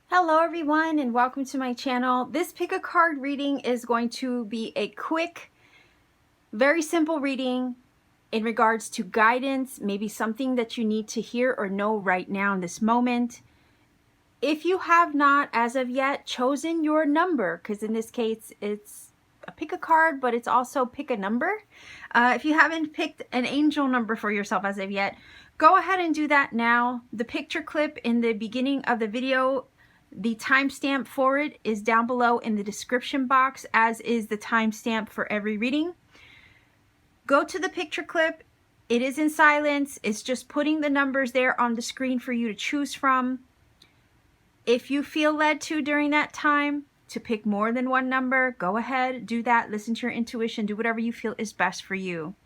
Hello everyone and welcome to my channel. This pick a card reading is going to be a quick, very simple reading in regards to guidance, maybe something that you need to hear or know right now in this moment. If you have not, as of yet, chosen your number, because in this case it's a pick a card, but it's also pick a number. If you haven't picked an angel number for yourself as of yet, go ahead and do that now. The picture clip in the beginning of the video, the timestamp for it is down below in the description box, as is the timestamp for every reading. Go to the picture clip. It is in silence. It's just putting the numbers there on the screen for you to choose from. If you feel led to during that time to pick more than one number, go ahead, do that. Listen to your intuition. Do whatever you feel is best for you.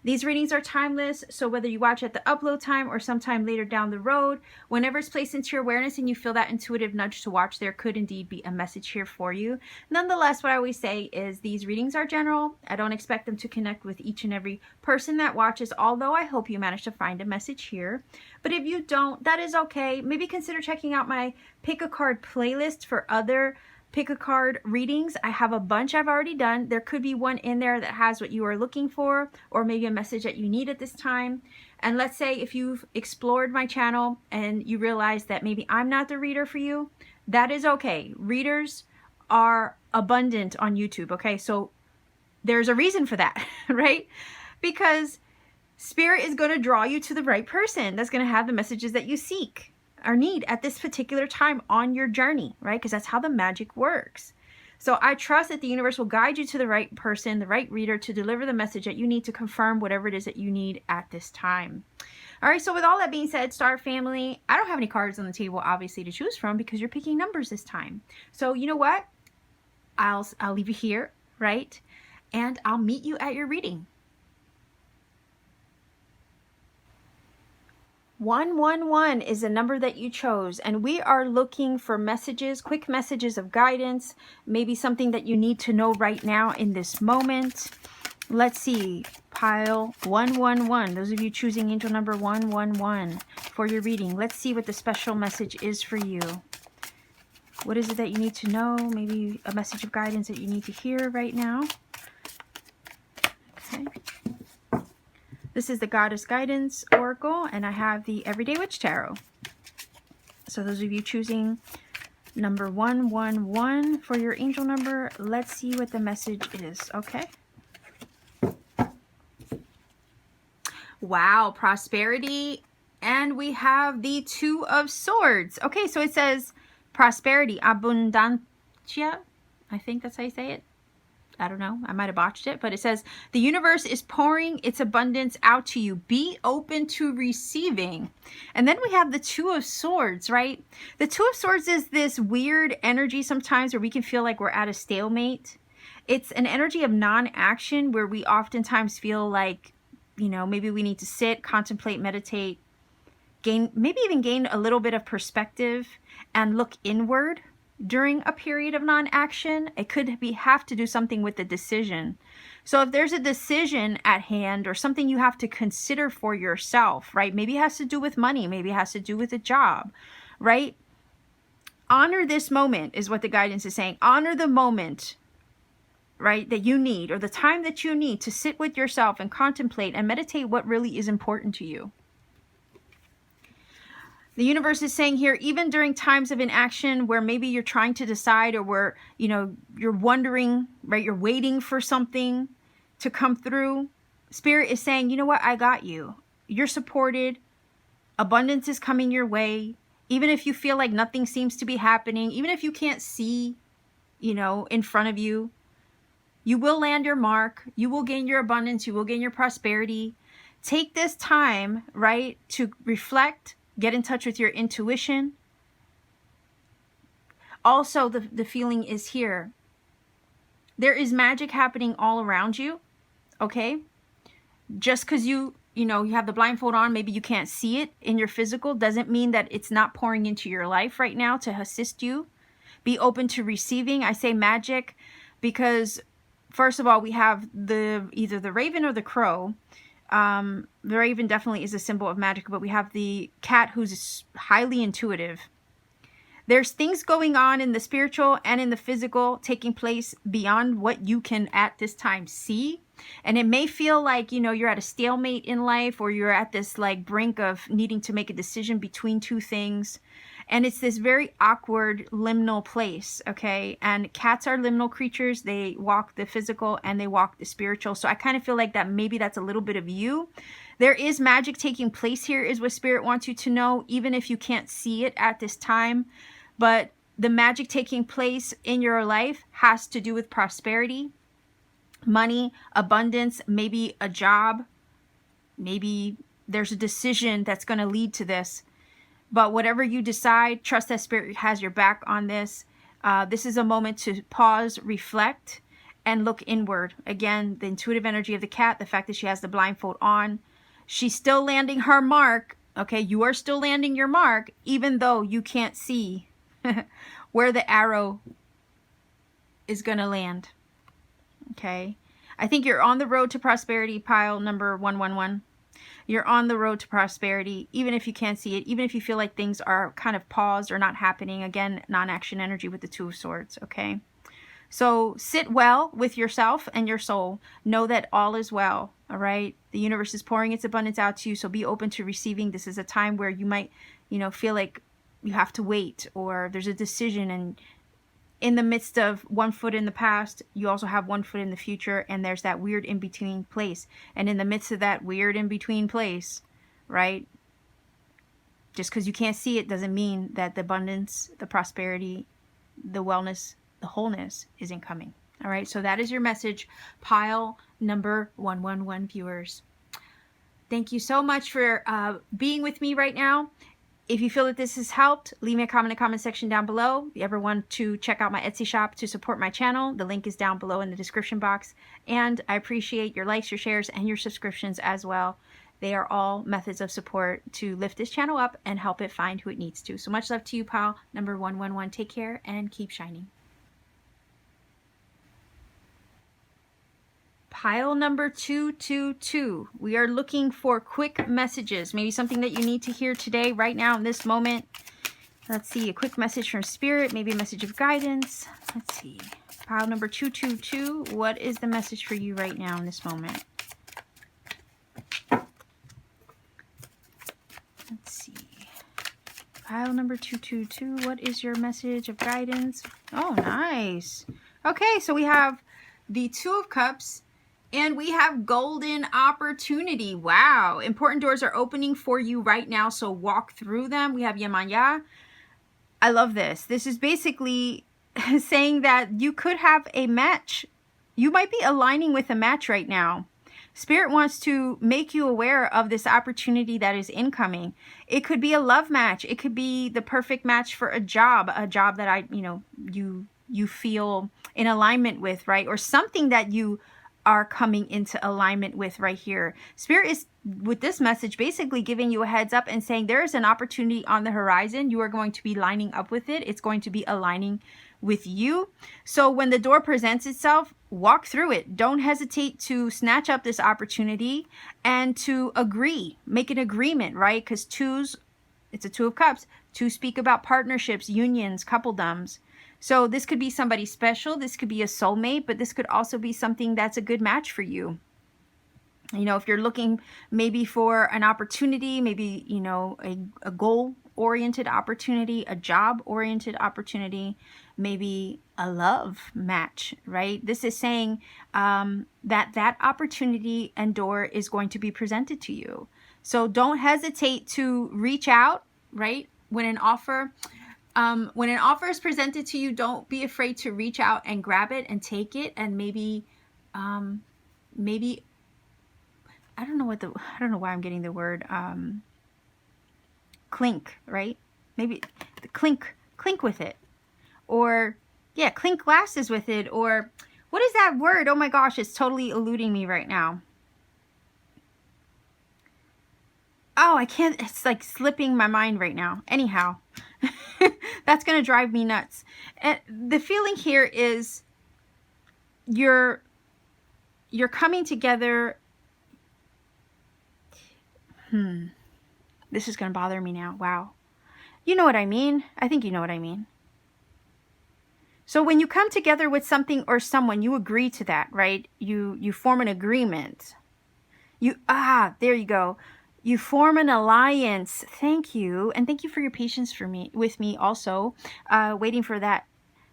These readings are timeless, so whether you watch at the upload time or sometime later down the road, whenever it's placed into your awareness and you feel that intuitive nudge to watch, there could indeed be a message here for you. Nonetheless, what I always say is these readings are general. I don't expect them to connect with each and every person that watches, although I hope you manage to find a message here. But if you don't, that is okay. Maybe consider checking out my pick a card playlist for other pick a card readings. I have a bunch I've already done. There could be one in there that has what you are looking for, or maybe a message that you need at this time. And let's say if you've explored my channel and you realize that maybe I'm not the reader for you, that is okay. Readers are abundant on YouTube, okay? So there's a reason for that, right? Because Spirit is going to draw you to the right person that's going to have the messages that you seek or need at this particular time on your journey, right? Because that's how the magic works. So I trust that the universe will guide you to the right person, the right reader, to deliver the message that you need to confirm whatever it is that you need at this time. All right, so with all that being said, Star Family, I don't have any cards on the table, obviously, to choose from because you're picking numbers this time. So you know what? I'll leave you here, right? And I'll meet you at your reading. 111 is the number that you chose, and we are looking for messages, quick messages of guidance, maybe something that you need to know right now in this moment. Let's see, pile 111. Those of you choosing angel number 111 for your reading, let's see what the special message is for you. What is it that you need to know? Maybe a message of guidance that you need to hear right now. Okay. This is the Goddess Guidance Oracle, and I have the Everyday Witch Tarot. So those of you choosing number 111 for your angel number, let's see what the message is, okay? Wow, prosperity, and we have the Two of Swords. Okay, so it says prosperity, abundancia. I think that's how you say it. I don't know, I might have botched it, but it says the universe is pouring its abundance out to you. Be open to receiving. And then we have the Two of Swords, right? The Two of Swords is this weird energy sometimes where we can feel like we're at a stalemate. It's an energy of non-action where we oftentimes feel like, you know, maybe we need to sit, contemplate, meditate, maybe even gain a little bit of perspective and look inward. During a period of non-action, it could have to do something with the decision. So if there's a decision at hand or something you have to consider for yourself, right? Maybe it has to do with money. Maybe it has to do with a job, right? Honor this moment is what the guidance is saying. Honor the moment, right, that you need, or the time that you need to sit with yourself and contemplate and meditate what really is important to you. The universe is saying here, even during times of inaction where maybe you're trying to decide, or where, you know, you're wondering, right, you're waiting for something to come through, Spirit is saying, you know what, I got you. You're supported. Abundance is coming your way. Even if you feel like nothing seems to be happening, even if you can't see, you know, in front of you, you will land your mark. You will gain your abundance. You will gain your prosperity. Take this time, right, to reflect. Get in touch with your intuition. Also, the feeling is here. There is magic happening all around you, okay? Just because you have the blindfold on, maybe you can't see it in your physical, doesn't mean that it's not pouring into your life right now to assist you. Be open to receiving. I say magic because, first of all, we have either the raven or the crow There even definitely is a symbol of magic, but we have the cat who's highly intuitive. There's things going on in the spiritual and in the physical taking place beyond what you can at this time see. And it may feel like, you know, you're at a stalemate in life, or you're at this like brink of needing to make a decision between two things. And it's this very awkward liminal place, okay? And cats are liminal creatures. They walk the physical and they walk the spiritual. So I kind of feel like that maybe that's a little bit of you. There is magic taking place here, is what Spirit wants you to know, even if you can't see it at this time. But the magic taking place in your life has to do with prosperity, money, abundance, maybe a job. Maybe there's a decision that's going to lead to this. But whatever you decide, trust that Spirit has your back on this. This is a moment to pause, reflect, and look inward. Again, the intuitive energy of the cat, the fact that she has the blindfold on. She's still landing her mark. Okay, you are still landing your mark, even though you can't see where the arrow is going to land. Okay, I think you're on the road to prosperity, pile number 111. You're on the road to prosperity, even if you can't see it, even if you feel like things are kind of paused or not happening. Again, non-action energy with the Two of Swords, okay? So sit well with yourself and your soul. Know that all is well, all right? The universe is pouring its abundance out to you, so be open to receiving. This is a time where you might, you know, feel like you have to wait, or there's a decision, and in the midst of one foot in the past, you also have one foot in the future, and there's that weird in-between place. And in the midst of that weird in-between place, right, just because you can't see it doesn't mean that the abundance, the prosperity, the wellness, the wholeness isn't coming. All right, so that is your message, pile number 111 viewers. Thank you so much for being with me right now. If you feel that this has helped, leave me a comment in the comment section down below. If you ever want to check out my Etsy shop to support my channel, the link is down below in the description box. And I appreciate your likes, your shares, and your subscriptions as well. They are all methods of support to lift this channel up and help it find who it needs to. So much love to you, pal. Number 111. Take care and keep shining. Pile number 222. We are looking for quick messages. Maybe something that you need to hear today, right now, in this moment. Let's see. A quick message from Spirit. Maybe a message of guidance. Let's see. Pile number 222. What is the message for you right now in this moment? Let's see. Pile number 222. What is your message of guidance? Oh, nice. Okay, so we have the Two of Cups. And we have golden opportunity. Wow. Important doors are opening for you right now, so walk through them. We have Yemanya. I love this. This is basically saying that you could have a match. You might be aligning with a match right now. Spirit wants to make you aware of this opportunity that is incoming. It could be a love match. It could be the perfect match for a job that you feel in alignment with, right? Or something that you are coming into alignment with right here. Spirit is, with this message, basically giving you a heads up and saying there is an opportunity on the horizon. You are going to be lining up with it. It's going to be aligning with you. So when the door presents itself, walk through it. Don't hesitate to snatch up this opportunity and to agree. Make an agreement, right? Because twos, it's a Two of Cups. Two speak about partnerships, unions, coupledoms. So this could be somebody special. This could be a soulmate, but this could also be something that's a good match for you. You know, if you're looking maybe for an opportunity, maybe, you know, a goal-oriented opportunity, a job-oriented opportunity, maybe a love match, right? This is saying that opportunity and door is going to be presented to you. So don't hesitate to reach out, right? When an offer is presented to you, don't be afraid to reach out and grab it and take it, and maybe I don't know why I'm getting the word clink, right? Maybe the clink with it, or yeah, clink glasses with it, or what is that word? Oh my gosh, it's totally eluding me right now. Oh, I can't, it's like slipping my mind right now. Anyhow, that's going to drive me nuts. And the feeling here is you're coming together. This is going to bother me now. Wow. You know what I mean? I think you know what I mean. So when you come together with something or someone, you agree to that, right? You form an agreement. There you go. You form an alliance. Thank you. And thank you for your patience with me also, waiting for that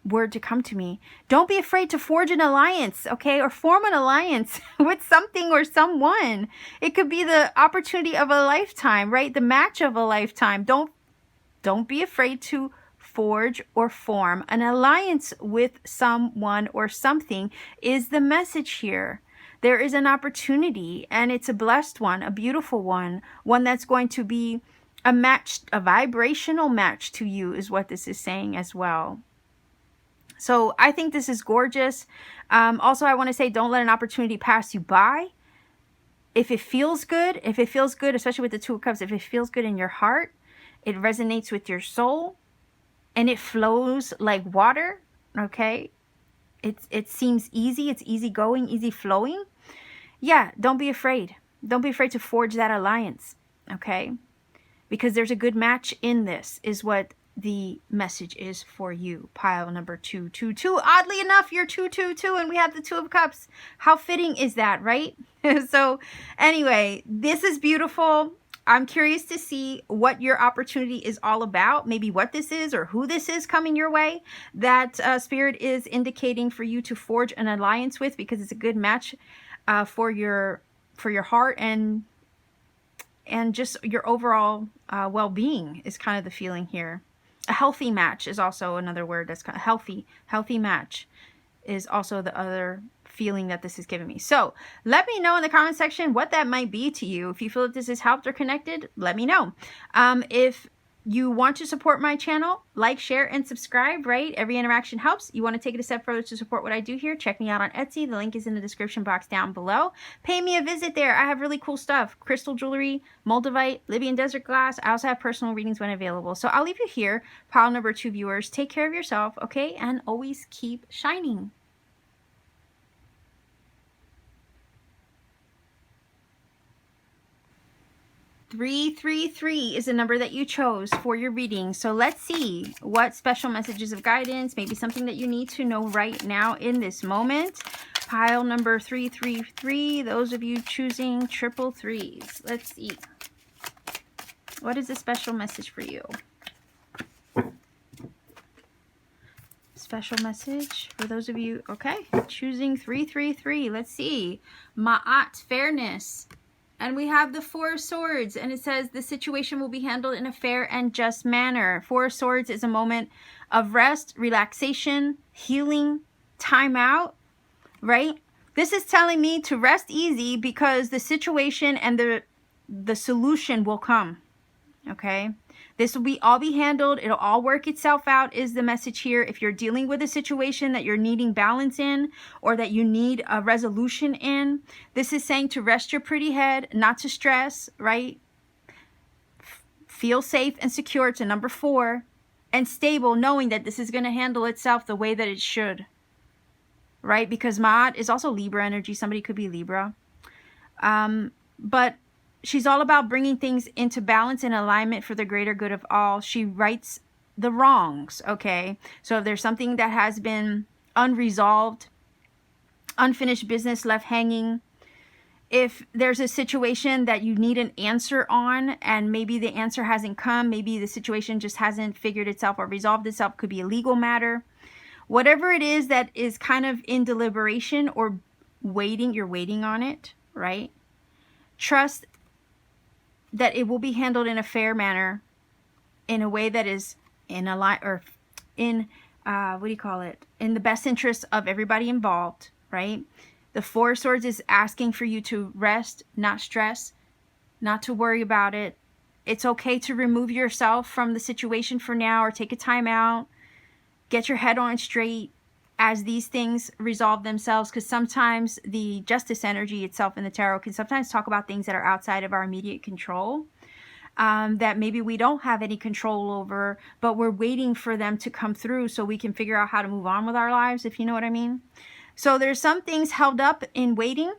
word to come to me. Don't be afraid to forge an alliance, okay? Or form an alliance with something or someone. It could be the opportunity of a lifetime, right? The match of a lifetime. Don't be afraid to forge or form an alliance with someone or something is the message here. There is an opportunity, and it's a blessed one, a beautiful one that's going to be a match, a vibrational match to you is what this is saying as well. So I think this is gorgeous. Also, I want to say, don't let an opportunity pass you by. If it feels good, especially with the Two of Cups, if it feels good in your heart, it resonates with your soul, and it flows like water, okay? It seems easy, it's easygoing, easy flowing. Yeah, don't be afraid. Don't be afraid to forge that alliance, okay? Because there's a good match in this, is what the message is for you. Pile number 222. Oddly enough, you're 222, and we have the Two of Cups. How fitting is that, right? So anyway, this is beautiful. I'm curious to see what your opportunity is all about, maybe what this is or who this is coming your way that Spirit is indicating for you to forge an alliance with, because it's a good match for your heart and just your overall well-being is kind of the feeling here. A healthy match is also another word that's kind of healthy match is also the other feeling that this is giving me. So let me know in the comment section what that might be to you. If you feel that this has helped or connected, let me know. If you want to support my channel, like, share, and subscribe, right? Every interaction helps. You want to take it a step further to support what I do here, check me out on Etsy. The link is in the description box down below. Pay me a visit there. I have really cool stuff. Crystal jewelry, moldavite, Libyan desert glass. I also have personal readings when available. So I'll leave you here, pile number 2 viewers. Take care of yourself, okay? And always keep shining. 333 is the number that you chose for your reading. So let's see what special messages of guidance, maybe something that you need to know right now in this moment. Pile number 333, those of you choosing triple threes. Let's see. What is a special message for you? Special message for those of you, okay, choosing 333. Let's see. Ma'at, fairness. And we have the Four of Swords, and it says the situation will be handled in a fair and just manner. Four of Swords is a moment of rest, relaxation, healing, time out, right? This is telling me to rest easy because the situation and the solution will come, okay? This will all be handled. It'll all work itself out is the message here. If you're dealing with a situation that you're needing balance in or that you need a resolution in, this is saying to rest your pretty head, not to stress, right? Feel safe and secure to number 4 and stable, knowing that this is going to handle itself the way that it should, right? Because Ma'at is also Libra energy. Somebody could be Libra. But she's all about bringing things into balance and alignment for the greater good of all. She rights the wrongs, okay? So if there's something that has been unresolved, unfinished business left hanging, if there's a situation that you need an answer on and maybe the answer hasn't come, maybe the situation just hasn't figured itself or resolved itself, could be a legal matter. Whatever it is that is kind of in deliberation or waiting, you're waiting on it, right? Trust that it will be handled in a fair manner, in a way that is in a line or in what do you call it? In the best interest of everybody involved, right? The Four of Swords is asking for you to rest, not stress, not to worry about it. It's okay to remove yourself from the situation for now or take a time out. Get your head on straight as these things resolve themselves, because sometimes the Justice energy itself in the tarot can sometimes talk about things that are outside of our immediate control, that maybe we don't have any control over, but we're waiting for them to come through so we can figure out how to move on with our lives, if you know what I mean. So there's some things held up in waiting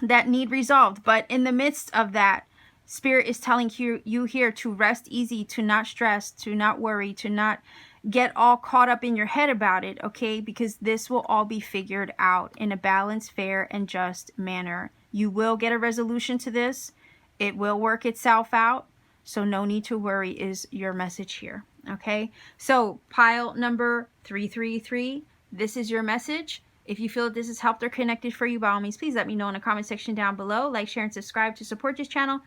that need resolved, but in the midst of that, Spirit is telling you here to rest easy, to not stress, to not worry, to not get all caught up in your head about it, okay? Because this will all be figured out in a balanced, fair, and just manner. You will get a resolution to this. It will work itself out. So no need to worry is your message here, okay? So pile number 333, this is your message. If you feel that this has helped or connected for you, by all means, please let me know in the comment section down below. Like, share, and subscribe to support this channel.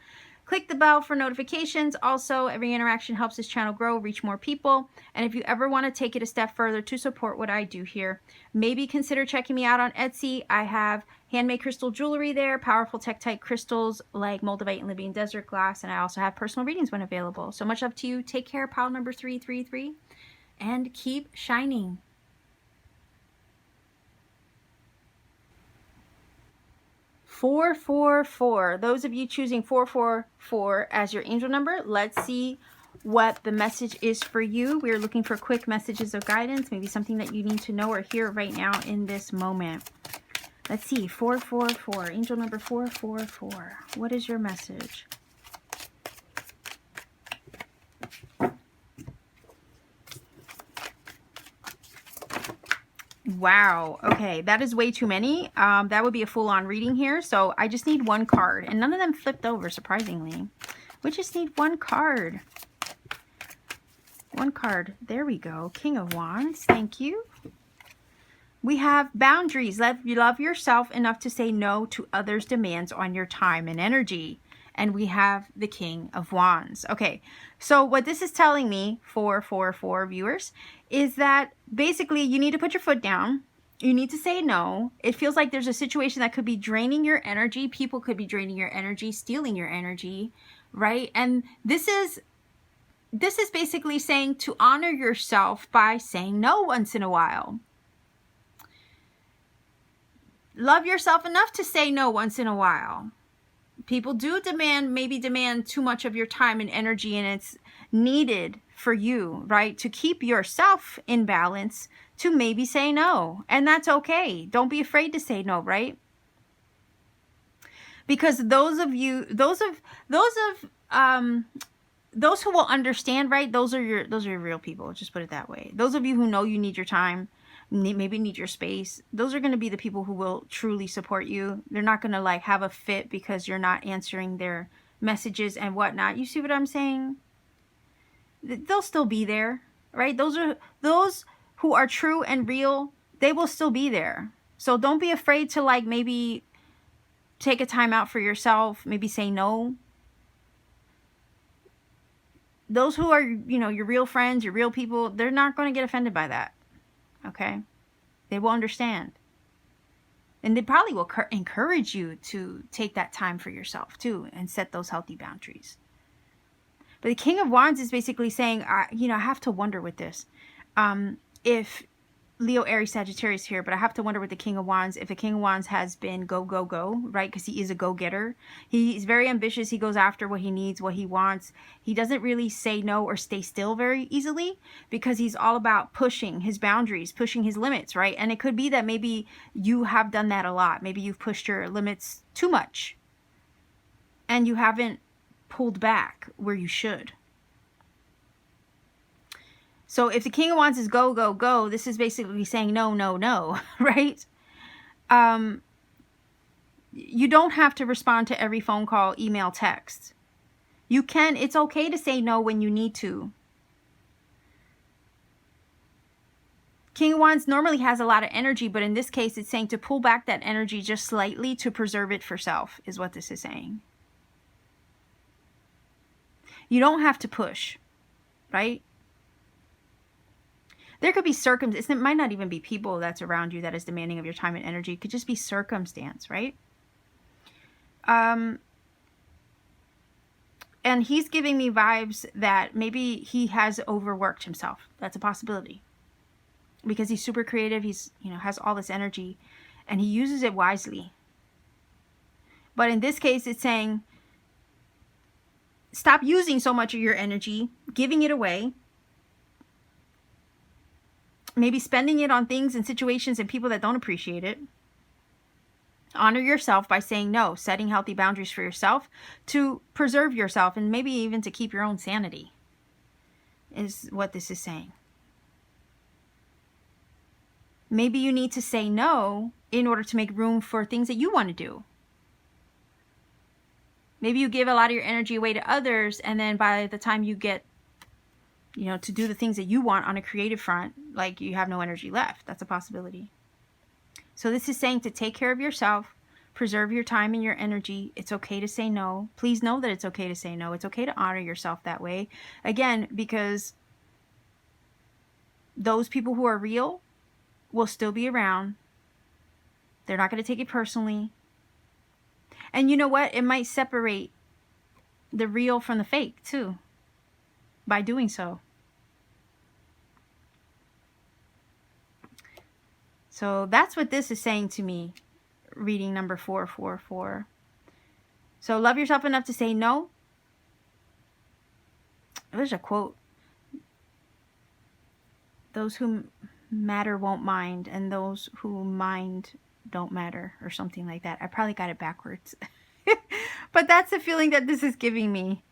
Click the bell for notifications. Also, every interaction helps this channel grow, reach more people. And if you ever want to take it a step further to support what I do here, maybe consider checking me out on Etsy. I have handmade crystal jewelry there, powerful tektite crystals like moldavite and Libyan desert glass, and I also have personal readings when available. So much love to you. Take care, pile number 333, and keep shining. 444. Those of you choosing 444 as your angel number, let's see what the message is for you. We're looking for quick messages of guidance, maybe something that you need to know or hear right now in this moment. Let's see, 444, angel number 444. What is your message? Wow. Okay, that is way too many. That would be a full-on reading here. So I just need one card, and none of them flipped over, surprisingly. We just need one card. One card. There we go. King of Wands. Thank you. We have boundaries. Love yourself enough to say no to others' demands on your time and energy. And we have the King of Wands. Okay, so what this is telling me, 444 viewers, is that basically you need to put your foot down. You need to say no. It feels like there's a situation that could be draining your energy. People could be draining your energy, stealing your energy, right? And this is basically saying to honor yourself by saying no once in a while. Love yourself enough to say no once in a while. People do maybe demand too much of your time and energy, and it's needed for you, right? To keep yourself in balance, to maybe say no. And that's okay. Don't be afraid to say no, right? Because those who will understand, right? Those are your real people. Just put it that way. Those of you who know you need your time, maybe need your space, those are going to be the people who will truly support you. They're not going to like have a fit because you're not answering their messages and whatnot. You see what I'm saying? They'll still be there, right? Those who are true and real, they will still be there. So don't be afraid to like maybe take a time out for yourself, maybe say no. Those who are, you know, your real friends, your real people, they're not going to get offended by that. Okay, they will understand, and they probably will encourage you to take that time for yourself too and set those healthy boundaries. But the King of Wands is basically saying, I have to wonder with this, if Leo, Aries, Sagittarius here, but I have to wonder with the King of Wands, if the King of Wands has been go, go, go, right? Because he is a go-getter. He's very ambitious. He goes after what he needs, what he wants. He doesn't really say no or stay still very easily because he's all about pushing his boundaries, pushing his limits, right? And it could be that maybe you have done that a lot. Maybe you've pushed your limits too much and you haven't pulled back where you should. So if the King of Wands is go, go, go, this is basically saying no, no, no, right? You don't have to respond to every phone call, email, text. You can, it's okay to say no when you need to. King of Wands normally has a lot of energy, but in this case, it's saying to pull back that energy just slightly to preserve it for self, is what this is saying. You don't have to push, right? There could be circumstances. It might not even be people that's around you that is demanding of your time and energy. It could just be circumstance, right? And he's giving me vibes that maybe he has overworked himself. That's a possibility. Because he's super creative. He's, has all this energy and he uses it wisely. But in this case, it's saying, stop using so much of your energy, giving it away. Maybe spending it on things and situations and people that don't appreciate it. Honor yourself by saying no, setting healthy boundaries for yourself to preserve yourself and maybe even to keep your own sanity is what this is saying. Maybe you need to say no in order to make room for things that you want to do. Maybe you give a lot of your energy away to others, and then by the time you get, to do the things that you want on a creative front, like you have no energy left. That's a possibility. So this is saying to take care of yourself, preserve your time and your energy. It's okay to say no. Please know that it's okay to say no. It's okay to honor yourself that way. Again, because those people who are real will still be around. They're not going to take it personally. And you know what? It might separate the real from the fake too by doing so. So that's what this is saying to me, reading number 444. So love yourself enough to say no. There's a quote. Those who matter won't mind, and those who mind don't matter, or something like that. I probably got it backwards. But that's the feeling that this is giving me.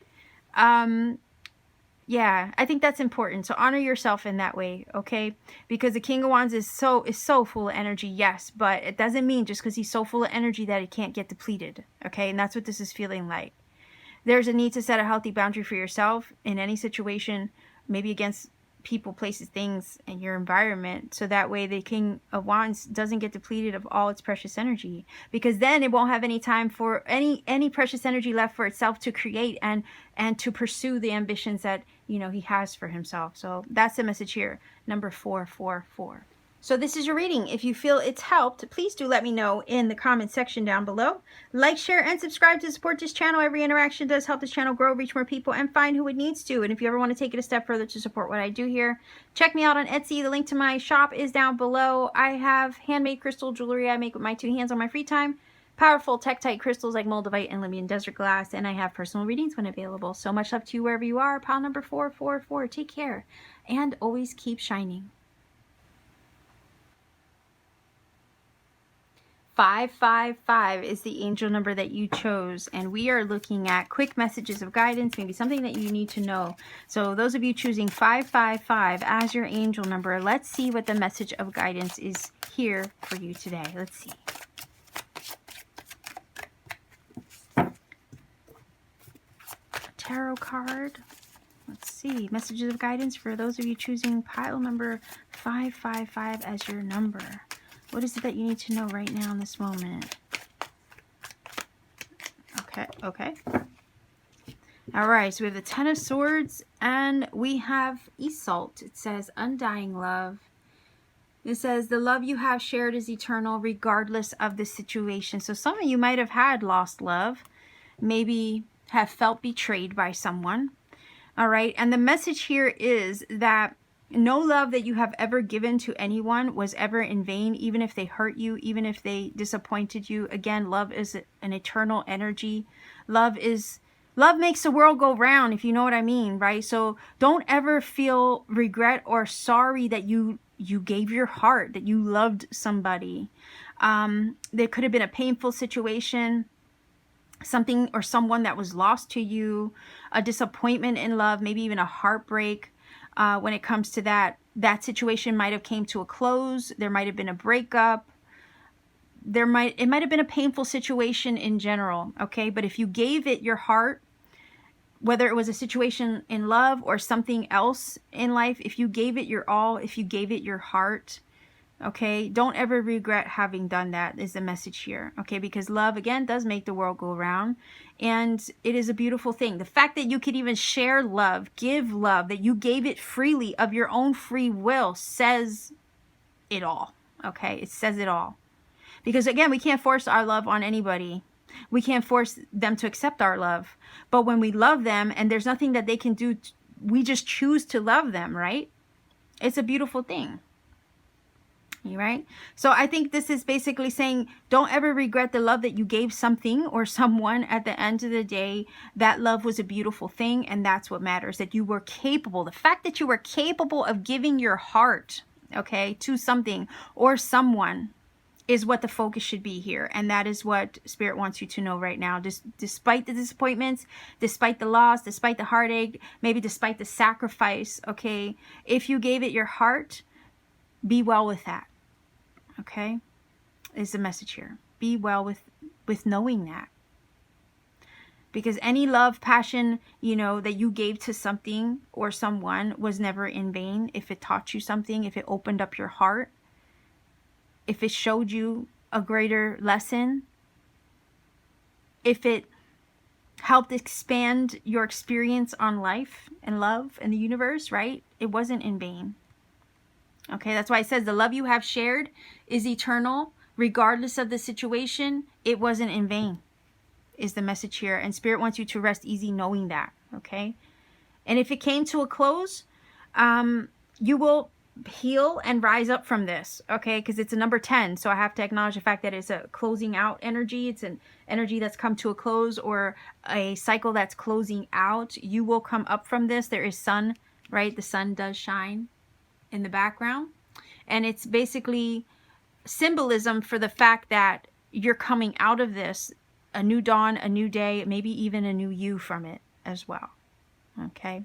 Yeah, I think that's important. So honor yourself in that way, okay? Because the King of Wands is so full of energy, yes, but it doesn't mean just because he's so full of energy that it can't get depleted, okay? And that's what this is feeling like. There's a need to set a healthy boundary for yourself in any situation, maybe against people, places, things, and your environment, so that way the King of Wands doesn't get depleted of all its precious energy, because then it won't have any time for any precious energy left for itself to create and to pursue the ambitions that he has for himself. So that's the message here, number 444. So this is your reading. If you feel it's helped, please do let me know in the comment section down below. Like, share, and subscribe to support this channel. Every interaction does help this channel grow, reach more people, and find who it needs to. And if you ever want to take it a step further to support what I do here, check me out on Etsy. The link to my shop is down below. I have handmade crystal jewelry I make with my 2 hands on my free time. Powerful Tektite crystals like moldavite and Libyan desert glass. And I have personal readings when available. So much love to you wherever you are. Pile number 444. Take care. And always keep shining. 555 is the angel number that you chose, and we are looking at quick messages of guidance, maybe something that you need to know. So those of you choosing 555 as your angel number, let's see what the message of guidance is here for you today. Let's see. A tarot card. Let's see. Messages of guidance for those of you choosing pile number 555 as your number. What is it that you need to know right now in this moment? Okay. All right, so we have the 10 of Swords, and we have Iseult. It says, undying love. It says, the love you have shared is eternal regardless of the situation. So some of you might have had lost love, maybe have felt betrayed by someone. All right, and the message here is that no love that you have ever given to anyone was ever in vain, even if they hurt you, even if they disappointed you. Again, love is an eternal energy. Love makes the world go round, if you know what I mean, right? So don't ever feel regret or sorry that you gave your heart, that you loved somebody. There could have been a painful situation, something or someone that was lost to you, a disappointment in love, maybe even a heartbreak. When it comes to that situation might have came to a close. There might have been a breakup. It might have been a painful situation in general, okay? But if you gave it your heart, whether it was a situation in love or something else in life, if you gave it your all, if you gave it your heart, okay, don't ever regret having done that, is the message here, okay? Because love, again, does make the world go round, and it is a beautiful thing. The fact that you could even share love, give love, that you gave it freely of your own free will says it all, okay? It says it all. Because, again, we can't force our love on anybody. We can't force them to accept our love. But when we love them and there's nothing that they can do, we just choose to love them, right? It's a beautiful thing. Right? So I think this is basically saying, don't ever regret the love that you gave something or someone. At the end of the day, that love was a beautiful thing, and that's what matters, that you were capable. The fact that you were capable of giving your heart, okay, to something or someone is what the focus should be here. And that is what Spirit wants you to know right now. Despite the disappointments, despite the loss, despite the heartache, maybe despite the sacrifice, okay? If you gave it your heart, be well with that, okay? Is the message here. Be well with knowing that. Because any love, passion, you know, that you gave to something or someone was never in vain. If it taught you something, if it opened up your heart, if it showed you a greater lesson, if it helped expand your experience on life and love and the universe, right? It wasn't in vain. Okay, that's why it says the love you have shared is eternal, regardless of the situation. It wasn't in vain, is the message here. And Spirit wants you to rest easy knowing that, okay? And if it came to a close, you will heal and rise up from this, okay? Because it's a number 10, so I have to acknowledge the fact that it's a closing out energy. It's an energy that's come to a close, or a cycle that's closing out. You will come up from this. There is sun, right? The sun does shine in the background, and it's basically symbolism for the fact that you're coming out of this, a new dawn, a new day, maybe even a new you from it as well, okay?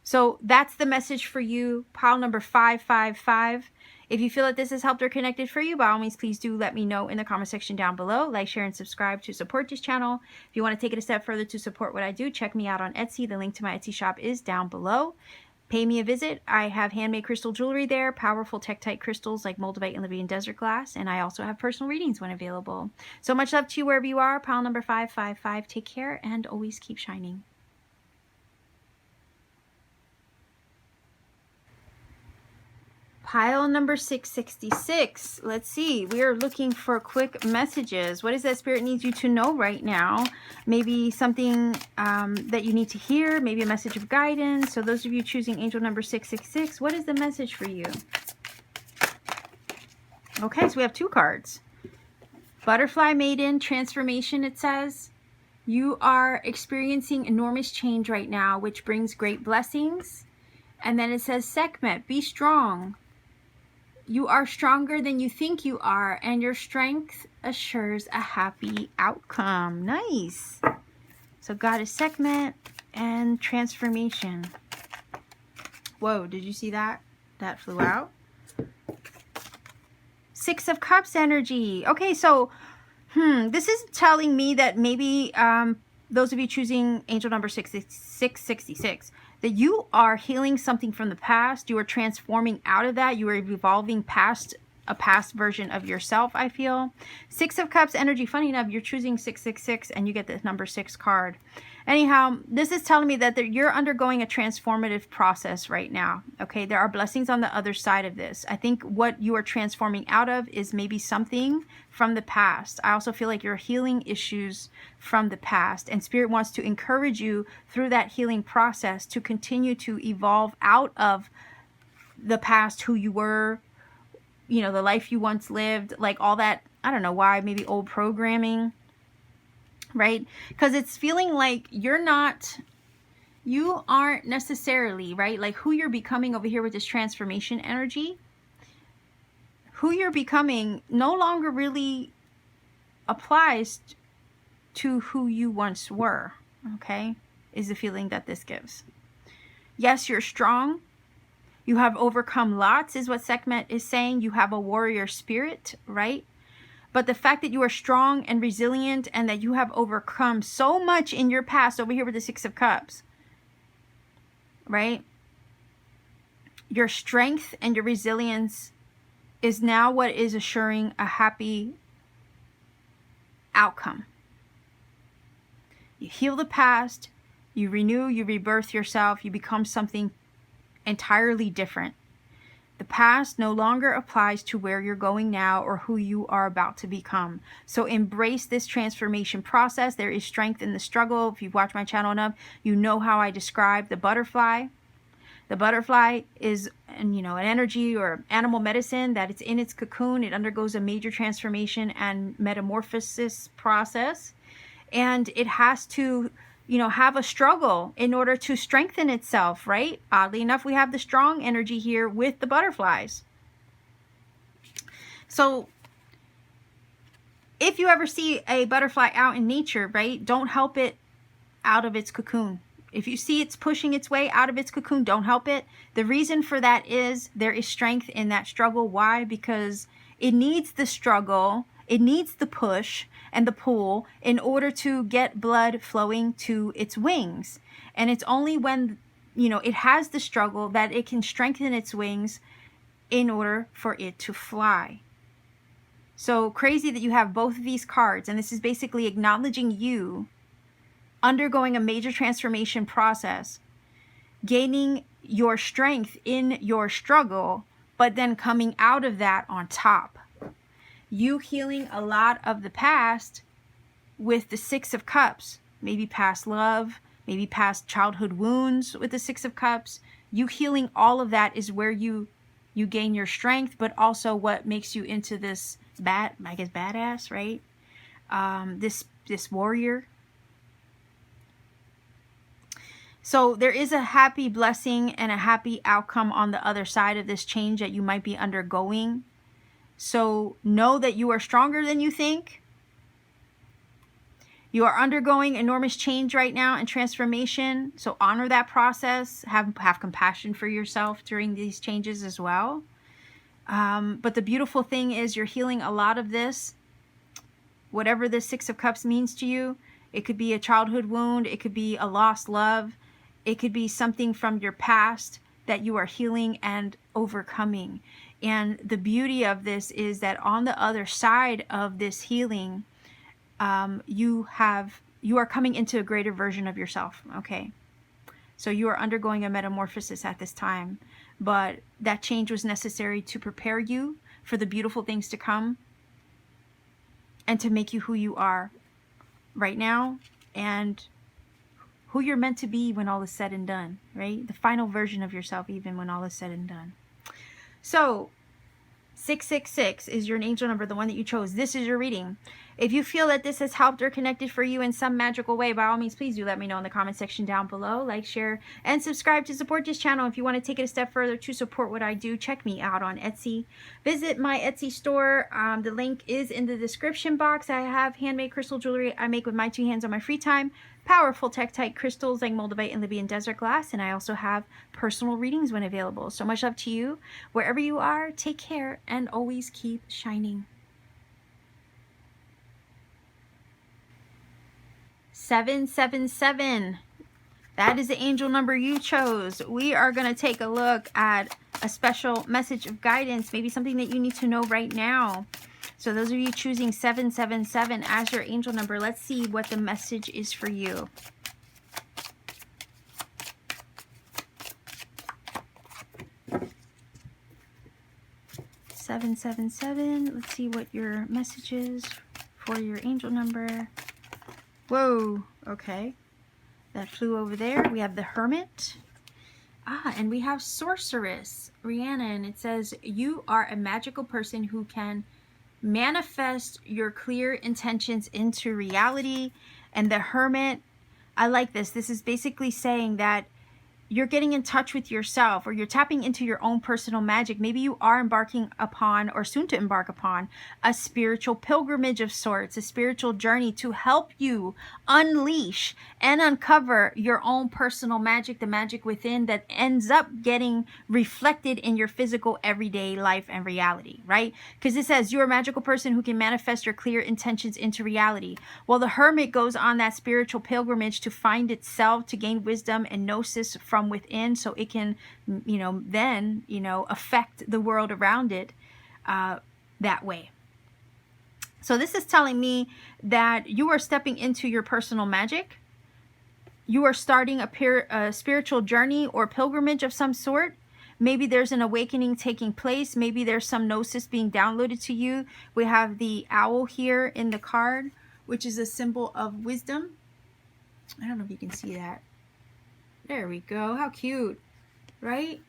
So that's the message for you, pile number 555. If you feel that this has helped or connected for you, by all means, please do let me know in the comment section down below. Like, share, and subscribe to support this channel. If you want to take it a step further to support what I do, check me out on Etsy. The link to my Etsy shop is down below. Pay me a visit. I have handmade crystal jewelry there, powerful Tektite crystals like moldavite and Libyan desert glass, and I also have personal readings when available. So much love to you wherever you are. Pile number 555. Take care and always keep shining. Pile number 666. Let's see. We are looking for quick messages. What is that Spirit needs you to know right now? Maybe something that you need to hear. Maybe a message of guidance. So those of you choosing angel number 666, what is the message for you? Okay, so we have 2 cards. Butterfly Maiden, transformation, it says. You are experiencing enormous change right now, which brings great blessings. And then it says Sekhmet, be strong. You are stronger than you think you are, and your strength assures a happy outcome. Nice. So Goddess Sekhmet and transformation. Whoa, did you see that? That flew out. 6 of Cups energy. Okay, so this is telling me that maybe those of you choosing angel number 666, that you are healing something from the past. You are transforming out of that. You are evolving past a past version of yourself, I feel. 6 of Cups energy. Funny enough, you're choosing 666 and you get the number 6 card. Anyhow, this is telling me that you're undergoing a transformative process right now. Okay, there are blessings on the other side of this. I think what you are transforming out of is maybe something from the past. I also feel like you're healing issues from the past, and Spirit wants to encourage you through that healing process to continue to evolve out of the past, who you were, you know, the life you once lived, like all that, I don't know why, maybe old programming, right? Because it's feeling like you aren't necessarily, right? Like who you're becoming over here with this transformation energy, who you're becoming no longer really applies to who you once were, okay? Is the feeling that this gives. Yes, you're strong. You have overcome lots, is what Sekhmet is saying. You have a warrior spirit, right? But the fact that you are strong and resilient and that you have overcome so much in your past over here with the 6 of Cups, right? Your strength and your resilience is now what is assuring a happy outcome. You heal the past, you renew, you rebirth yourself, you become something entirely different. The past no longer applies to where you're going now or who you are about to become. So embrace this transformation process. There is strength in the struggle. If you've watched my channel enough, you know how I describe the butterfly. The butterfly is, you know, an energy or animal medicine that it's in its cocoon. It undergoes a major transformation and metamorphosis process. And it has to, you know, have a struggle in order to strengthen itself, right? Oddly enough, we have the strong energy here with the butterflies. So if you ever see a butterfly out in nature, right, don't help it out of its cocoon. If you see it's pushing its way out of its cocoon, don't help it. The reason for that is there is strength in that struggle. Why? Because it needs the struggle, it needs the push and the pull in order to get blood flowing to its wings. And it's only when, you know, it has the struggle that it can strengthen its wings in order for it to fly. So crazy that you have both of these cards, and this is basically acknowledging you undergoing a major transformation process, gaining your strength in your struggle, but then coming out of that on top. You healing a lot of the past with the Six of Cups, maybe past love, maybe past childhood wounds with the Six of Cups. You healing all of that is where you gain your strength, but also what makes you into this badass, right? This warrior. So there is a happy blessing and a happy outcome on the other side of this change that you might be undergoing. So know that you are stronger than you think. You are undergoing enormous change right now and transformation. So honor that process. Have compassion for yourself during these changes as well. But the beautiful thing is you're healing a lot of this. Whatever the Six of Cups means to you, it could be a childhood wound. It could be a lost love. It could be something from your past that you are healing and overcoming. And the beauty of this is that on the other side of this healing, you are coming into a greater version of yourself. Okay. So you are undergoing a metamorphosis at this time, but that change was necessary to prepare you for the beautiful things to come and to make you who you are right now and who you're meant to be when all is said and done, right? The final version of yourself, even when all is said and done. So 666 is your angel number, the one that you chose. This is your reading. If you feel that this has helped or connected for you in some magical way, by all means, please do let me know in the comment section down below. Like, share, and subscribe to support this channel. If you want to take it a step further to support what I do, check me out on Etsy. Visit my Etsy store. The link is in the description box. I have handmade crystal jewelry I make with my two hands on my free time. Powerful Tektite crystals like Moldavite and Libyan desert glass. And I also have personal readings when available. So much love to you. Wherever you are, take care and always keep shining. 777. That is the angel number you chose. We are going to take a look at a special message of guidance, maybe something that you need to know right now. So those of you choosing 777 as your angel number, let's see what the message is for you. (777). Let's see what your message is for your angel number. Whoa, okay. That flew over there. We have the Hermit. And we have Sorceress, Rhiannon. It says, you are a magical person who can manifest your clear intentions into reality. And the Hermit, I like this. This is basically saying that you're getting in touch with yourself, or you're tapping into your own personal magic. Maybe you are embarking upon, or soon to embark upon, a spiritual pilgrimage of sorts, a spiritual journey to help you unleash and uncover your own personal magic, the magic within that ends up getting reflected in your physical everyday life and reality, right? Because it says you're a magical person who can manifest your clear intentions into reality. Well, the Hermit goes on that spiritual pilgrimage to find itself, to gain wisdom and gnosis from within, so it can, then, affect the world around it that way. So this is telling me that you are stepping into your personal magic. You are starting a spiritual journey or pilgrimage of some sort. Maybe there's an awakening taking place. Maybe there's some gnosis being downloaded to you. We have the owl here in the card, which is a symbol of wisdom. I don't know if you can see that. There we go. How cute, right?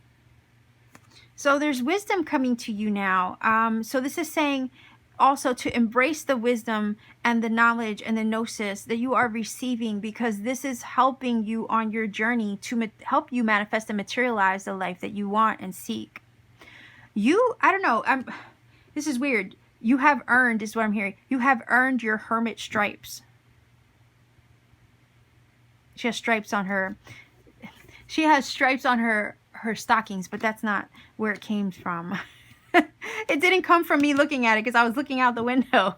So there's wisdom coming to you now. So this is saying also to embrace the wisdom and the knowledge and the gnosis that you are receiving, because this is helping you on your journey to help you manifest and materialize the life that you want and seek. I don't know. This is weird. You have earned, is what I'm hearing. You have earned your hermit stripes. She has stripes on her. She has stripes on her stockings, but that's not where it came from. It didn't come from me looking at it because I was looking out the window.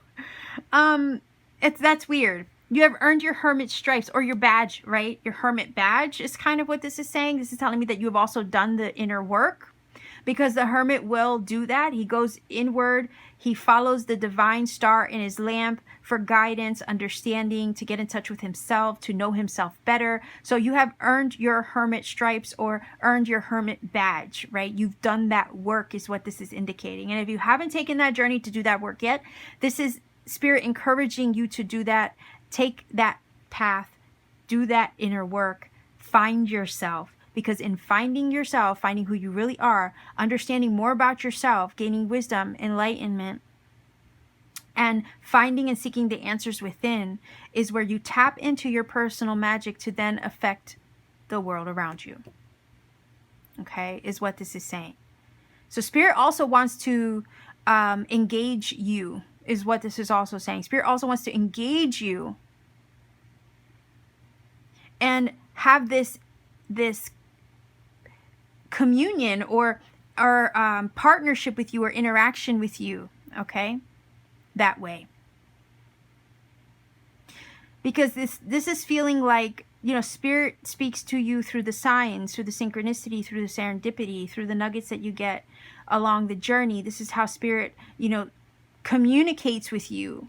That's weird. You have earned your hermit stripes, or your badge, right? Your hermit badge is kind of what this is saying. This is telling me that you have also done the inner work, because the hermit will do that. He goes inward. He follows the divine star in his lamp for guidance, understanding, to get in touch with himself, to know himself better. So you have earned your hermit stripes, or earned your hermit badge, right? You've done that work is what this is indicating. And if you haven't taken that journey to do that work yet, this is Spirit encouraging you to do that. Take that path, do that inner work, find yourself. Because in finding yourself, finding who you really are, understanding more about yourself, gaining wisdom, enlightenment, and finding and seeking the answers within is where you tap into your personal magic to then affect the world around you. Okay, is what this is saying. So Spirit also wants to engage you, is what this is also saying. Spirit also wants to engage you and have this communion or partnership with you, or interaction with you, okay, that way. Because this is feeling like, you know, Spirit speaks to you through the signs, through the synchronicity, through the serendipity, through the nuggets that you get along the journey. This is how Spirit, you know, communicates with you.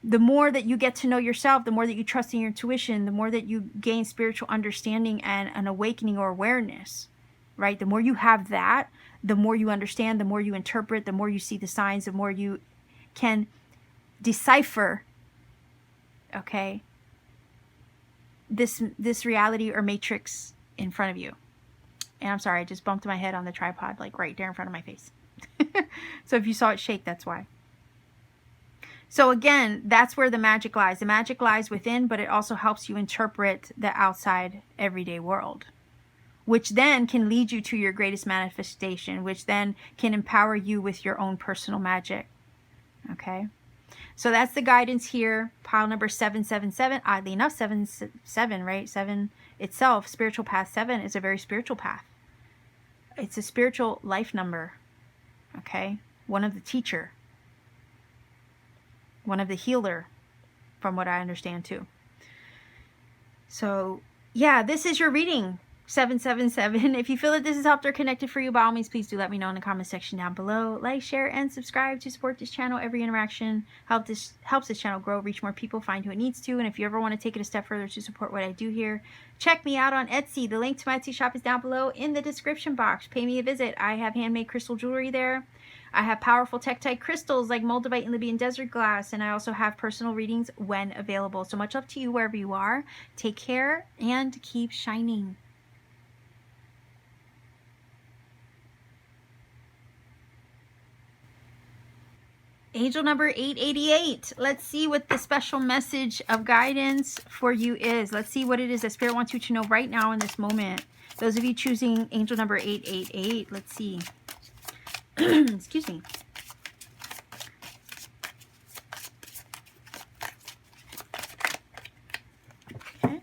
The more that you get to know yourself, the more that you trust in your intuition, the more that you gain spiritual understanding and an awakening or awareness, right? The more you have that, the more you understand, the more you interpret, the more you see the signs, the more you can decipher, okay, this reality or matrix in front of you. And I'm sorry, I just bumped my head on the tripod, like right there in front of my face. So if you saw it shake, that's why. So again, that's where the magic lies. The magic lies within, but it also helps you interpret the outside everyday world, which then can lead you to your greatest manifestation, which then can empower you with your own personal magic. Okay? So that's the guidance here. Pile number 777. Oddly enough, 7, right? 7 itself, spiritual path 7 is a very spiritual path. It's a spiritual life number. Okay? One of the teacher. One of the healer, from what I understand too. So yeah, this is your reading, 777. If you feel that this has helped or connected for you, by all means, please do let me know in the comment section down below. Like, share, and subscribe to support this channel. Every interaction helps this channel grow, reach more people, find who it needs to. And if you ever want to take it a step further to support what I do here, check me out on Etsy. The link to my Etsy shop is down below in the description box. Pay me a visit. I have handmade crystal jewelry there. I have powerful tektite crystals like moldavite and Libyan desert glass, and I also have personal readings when available. So much love to you wherever you are. Take care and keep shining. Angel number 888. Let's see what the special message of guidance for you is. Let's see what it is that Spirit wants you to know right now in this moment. Those of you choosing angel number 888, let's see. Excuse me. Okay.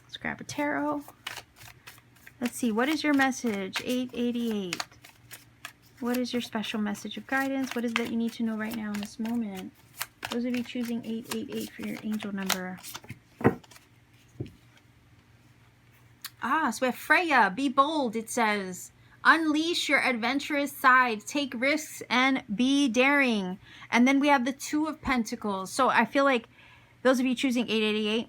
Let's grab a tarot. Let's see. What is your message? 888. What is your special message of guidance? What is it that you need to know right now in this moment? Those of you choosing 888 for your angel number. So we have Freya. Be bold, it says. Unleash your adventurous side, take risks, and be daring. And then we have the 2 of Pentacles. So I feel like those of you choosing 888,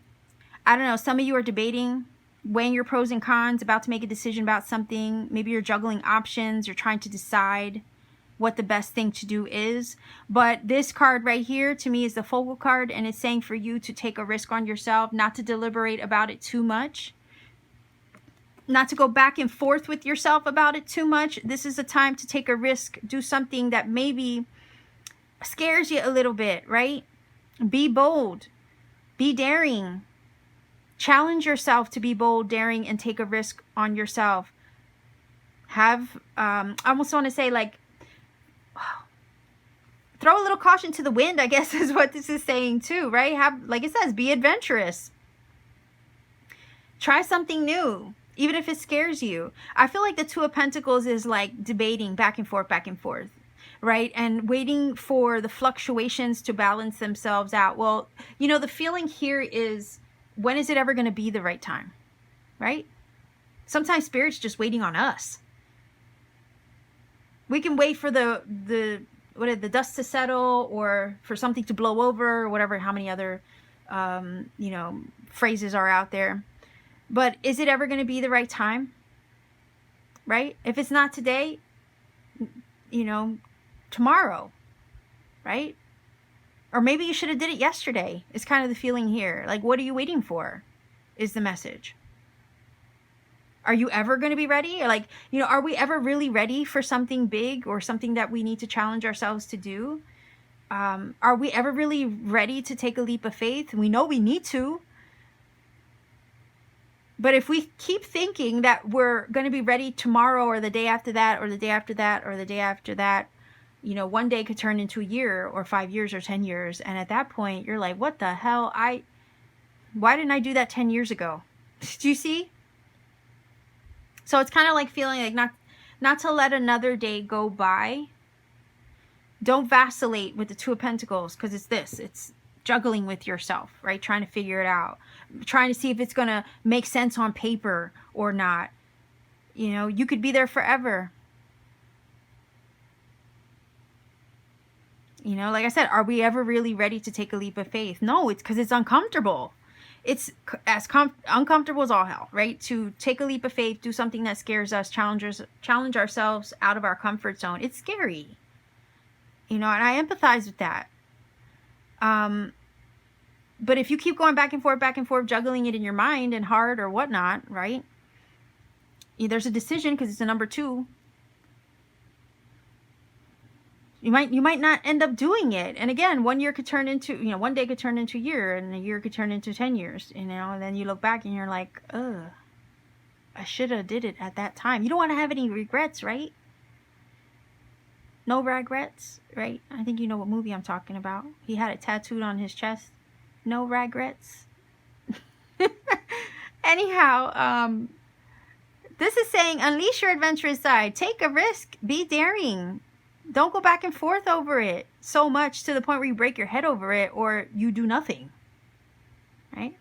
I don't know, some of you are debating, weighing your pros and cons, about to make a decision about something. Maybe you're juggling options, you're trying to decide what the best thing to do is. But this card right here to me is the focal card, and it's saying for you to take a risk on yourself, not to deliberate about it too much. Not to go back and forth with yourself about it too much. This is a time to take a risk. Do something that maybe scares you a little bit, right? Be bold. Be daring. Challenge yourself to be bold, daring, and take a risk on yourself. I almost want to say, like, throw a little caution to the wind, I guess is what this is saying too, right? Like it says, be adventurous. Try something new, even if it scares you. I feel like the Two of Pentacles is like debating back and forth, right? And waiting for the fluctuations to balance themselves out. Well, you know, the feeling here is, when is it ever going to be the right time, right? Sometimes Spirit's just waiting on us. We can wait for the dust to settle, or for something to blow over, or whatever, how many other, you know, phrases are out there. But is it ever going to be the right time? Right? If it's not today, you know, tomorrow, right? Or maybe you should have did it yesterday. It's kind of the feeling here. Like, what are you waiting for? Is the message. Are you ever going to be ready? Or like, you know, are we ever really ready for something big, or something that we need to challenge ourselves to do? Are we ever really ready to take a leap of faith? We know we need to. But if we keep thinking that we're going to be ready tomorrow, or the day after that, or the day after that, or the day after that, you know, one day could turn into a year, or 5 years, or 10 years. And at that point, you're like, what the hell? Why didn't I do that 10 years ago? Do you see? So it's kind of like feeling like not to let another day go by. Don't vacillate with the Two of Pentacles, because it's juggling with yourself, right? Trying to figure it out. Trying to see if it's going to make sense on paper or not. You know, you could be there forever. You know, like I said, are we ever really ready to take a leap of faith? No, it's because it's uncomfortable. It's as uncomfortable as all hell, right? To take a leap of faith, do something that scares us, challenge ourselves out of our comfort zone. It's scary. You know, and I empathize with that. But if you keep going back and forth, juggling it in your mind and heart or whatnot, right? There's a decision, because it's a number 2. You might not end up doing it. And again, 1 year could turn into, you know, one day could turn into a year, and a year could turn into 10 years, you know, and then you look back and you're like, ugh, I should have did it at that time. You don't want to have any regrets, right? No regrets, right? I think you know what movie I'm talking about. He had it tattooed on his chest. No regrets. Anyhow, this is saying, unleash your adventurous side. Take a risk. Be daring. Don't go back and forth over it so much to the point where you break your head over it, or you do nothing. Right?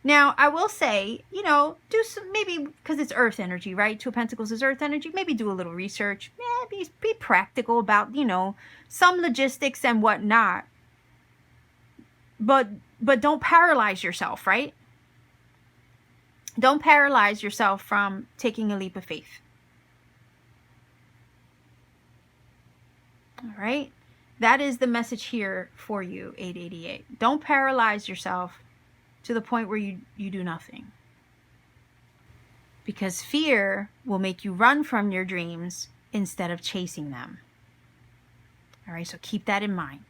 Now, I will say, you know, do some, maybe, because it's earth energy, right? Two of Pentacles is earth energy. Maybe do a little research. Be practical about, you know, some logistics and whatnot. But don't paralyze yourself, right? Don't paralyze yourself from taking a leap of faith. All right? That is the message here for you, 888. Don't paralyze yourself to the point where you do nothing. Because fear will make you run from your dreams instead of chasing them. All right, so keep that in mind.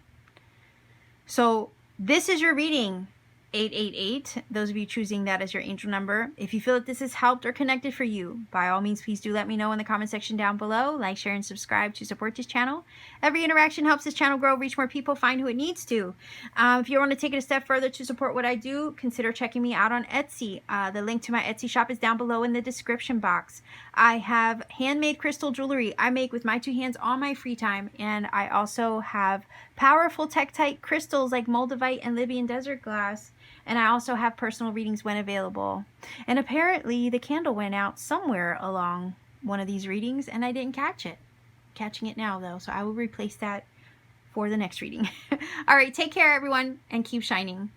So this is your reading, 888. Those of you choosing that as your angel number. If you feel that this has helped or connected for you, by all means, please do let me know in the comment section down below. Like, share, and subscribe to support this channel. Every interaction helps this channel grow, reach more people, find who it needs to. If you want to take it a step further to support what I do, consider checking me out on Etsy. The link to my Etsy shop is down below in the description box. I have handmade crystal jewelry I make with my 2 hands on my free time, and I also have powerful tektite crystals like moldavite and Libyan desert glass. And I also have personal readings when available. And apparently the candle went out somewhere along one of these readings, and I didn't catch it. Catching it now though, so I will replace that for the next reading. All right, take care everyone, and keep shining.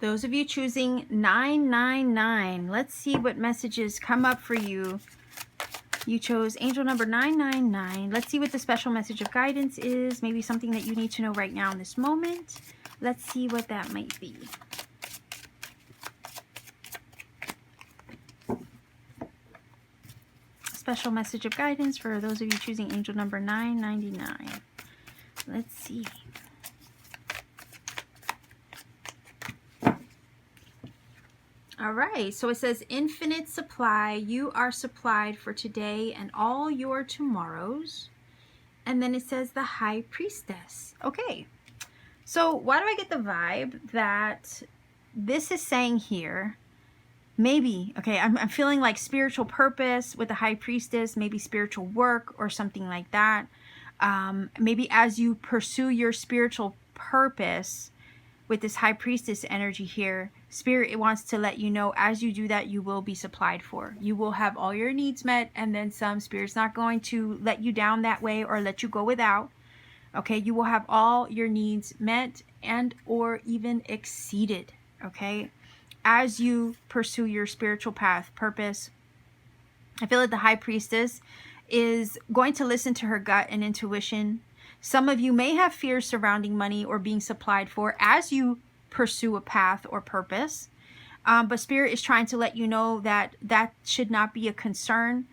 Those of you choosing 999, let's see what messages come up for you. You chose angel number 999. Let's see what the special message of guidance is. Maybe something that you need to know right now in this moment. Let's see what that might be. Special message of guidance for those of you choosing angel number 999. Let's see. All right, so it says infinite supply. You are supplied for today and all your tomorrows. And then it says the High Priestess. Okay, so why do I get the vibe that this is saying here? Maybe, okay, I'm feeling like spiritual purpose with the High Priestess, maybe spiritual work or something like that. Maybe as you pursue your spiritual purpose with this High Priestess energy here, Spirit wants to let you know as you do that, you will be supplied for. You will have all your needs met, and then some. Spirit's not going to let you down that way or let you go without. Okay, you will have all your needs met and or even exceeded. Okay, as you pursue your spiritual path, purpose. I feel like the High Priestess is going to listen to her gut and intuition. Some of you may have fears surrounding money or being supplied for as you pursue a path or purpose. But Spirit is trying to let you know that that should not be a concern.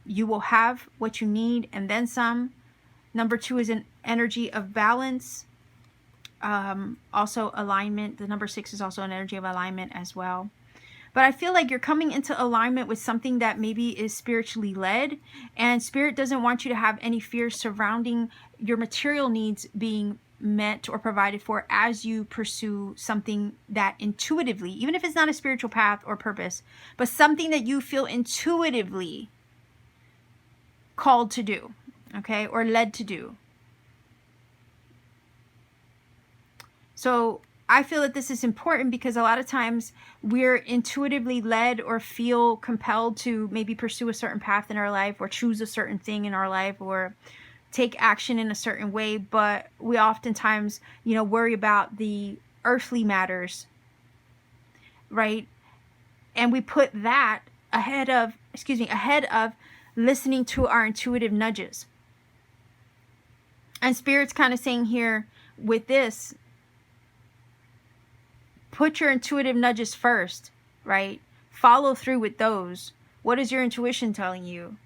You will have what you need and then some. Number 2 is an energy of balance. Also alignment. The number 6 is also an energy of alignment as well. But I feel like you're coming into alignment with something that maybe is spiritually led, and Spirit doesn't want you to have any fears surrounding your material needs being met or provided for as you pursue something that intuitively, even if it's not a spiritual path or purpose, but something that you feel intuitively called to do, okay, or led to do. So I feel that this is important because a lot of times we're intuitively led or feel compelled to maybe pursue a certain path in our life or choose a certain thing in our life or take action in a certain way, but we oftentimes, worry about the earthly matters, right? And we put that ahead of listening to our intuitive nudges. And Spirit's kind of saying here with this, put your intuitive nudges first, right? Follow through with those. What is your intuition telling you?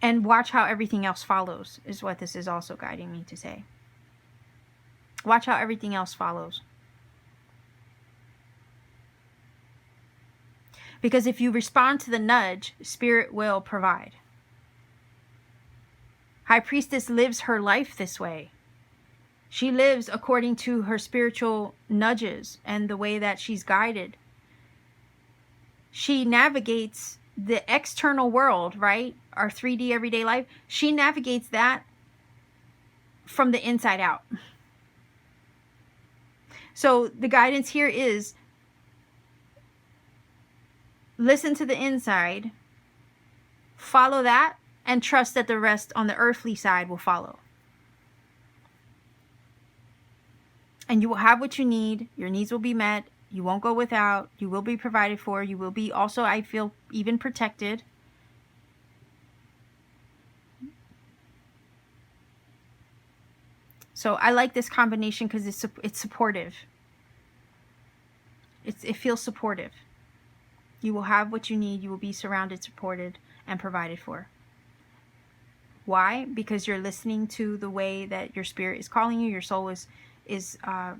And watch how everything else follows, is what this is also guiding me to say. Watch how everything else follows. Because if you respond to the nudge, Spirit will provide. High Priestess lives her life this way. She lives according to her spiritual nudges and the way that she's guided. She navigates the external world, right? Our 3D everyday life. She navigates that from the inside out. So the guidance here is listen to the inside, follow that, and trust that the rest on the earthly side will follow. And you will have what you need. Your needs will be met. You won't go without. You will be provided for. You will be also, I feel, even protected. So I like this combination because it's supportive. It feels supportive. You will have what you need. You will be surrounded, supported, and provided for. Why? Because you're listening to the way that your spirit is calling you. Your soul is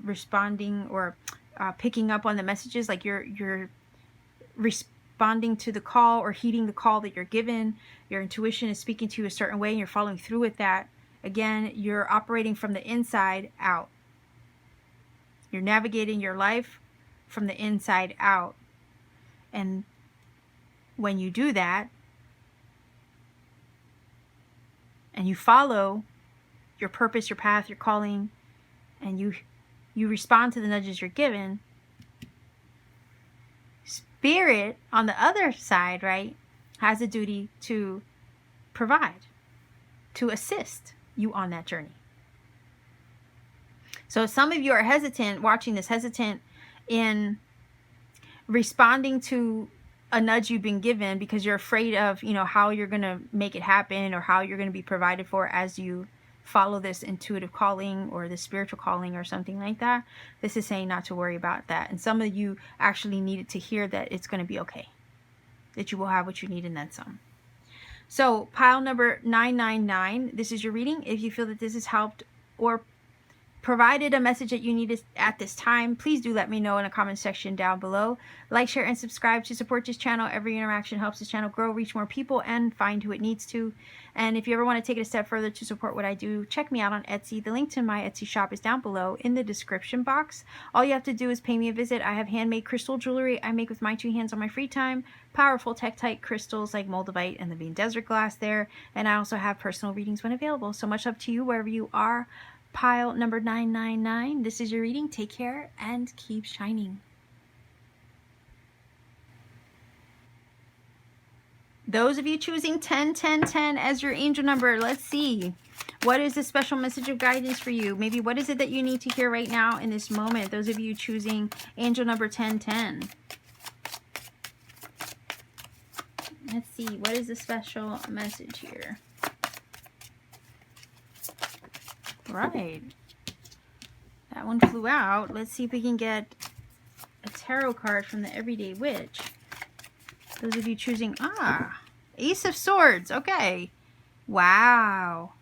responding or picking up on the messages, like you're responding to the call or heeding the call that you're given. Your intuition is speaking to you a certain way and you're following through with that. Again, you're operating from the inside out. You're navigating your life from the inside out. And when you do that and you follow your purpose, your path, your calling, and you respond to the nudges you're given, Spirit on the other side, right, has a duty to provide, to assist you on that journey. So some of you are hesitant, watching this, hesitant in responding to a nudge you've been given because you're afraid of, how you're going to make it happen or how you're going to be provided for as you follow this intuitive calling or the spiritual calling or something like that. This is saying not to worry about that. And some of you actually needed to hear that it's going to be okay, that you will have what you need and then some. So pile number 999, this is your reading. If you feel that this has helped or provided a message that you need at this time, please do let me know in the comment section down below. Like, share, and subscribe to support this channel. Every interaction helps this channel grow, reach more people, and find who it needs to. And if you ever want to take it a step further to support what I do, check me out on Etsy. The link to my Etsy shop is down below in the description box. All you have to do is pay me a visit. I have handmade crystal jewelry I make with my 2 hands on my free time. Powerful Tektite crystals like moldavite and the Bean Desert glass there. And I also have personal readings when available. So much love to you wherever you are. Pile number 999. This is your reading. Take care and keep shining. Those of you choosing 10, 10, 10 as your angel number, let's see. What is the special message of guidance for you? Maybe what is it that you need to hear right now in this moment? Those of you choosing angel number 10, 10. Let's see. What is the special message here? Right, that one flew out. Let's see if we can get a tarot card from the Everyday Witch. Those of you choosing, Ace of Swords. Okay, wow.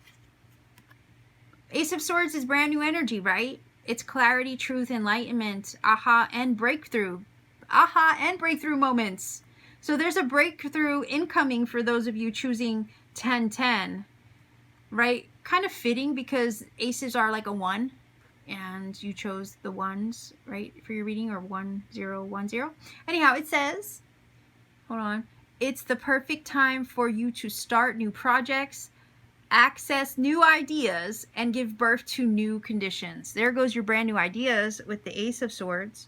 Ace of Swords is brand new energy, right? It's clarity, truth, enlightenment, aha, and breakthrough. Aha and breakthrough moments. So there's a breakthrough incoming for those of you choosing 10, 10, right? Kind of fitting because aces are like a 1 and you chose the 1s, right, for your reading, or 1, 0, 1, 0. Anyhow, it says, hold on, it's the perfect time for you to start new projects, access new ideas, and give birth to new conditions. There goes your brand new ideas with the Ace of Swords.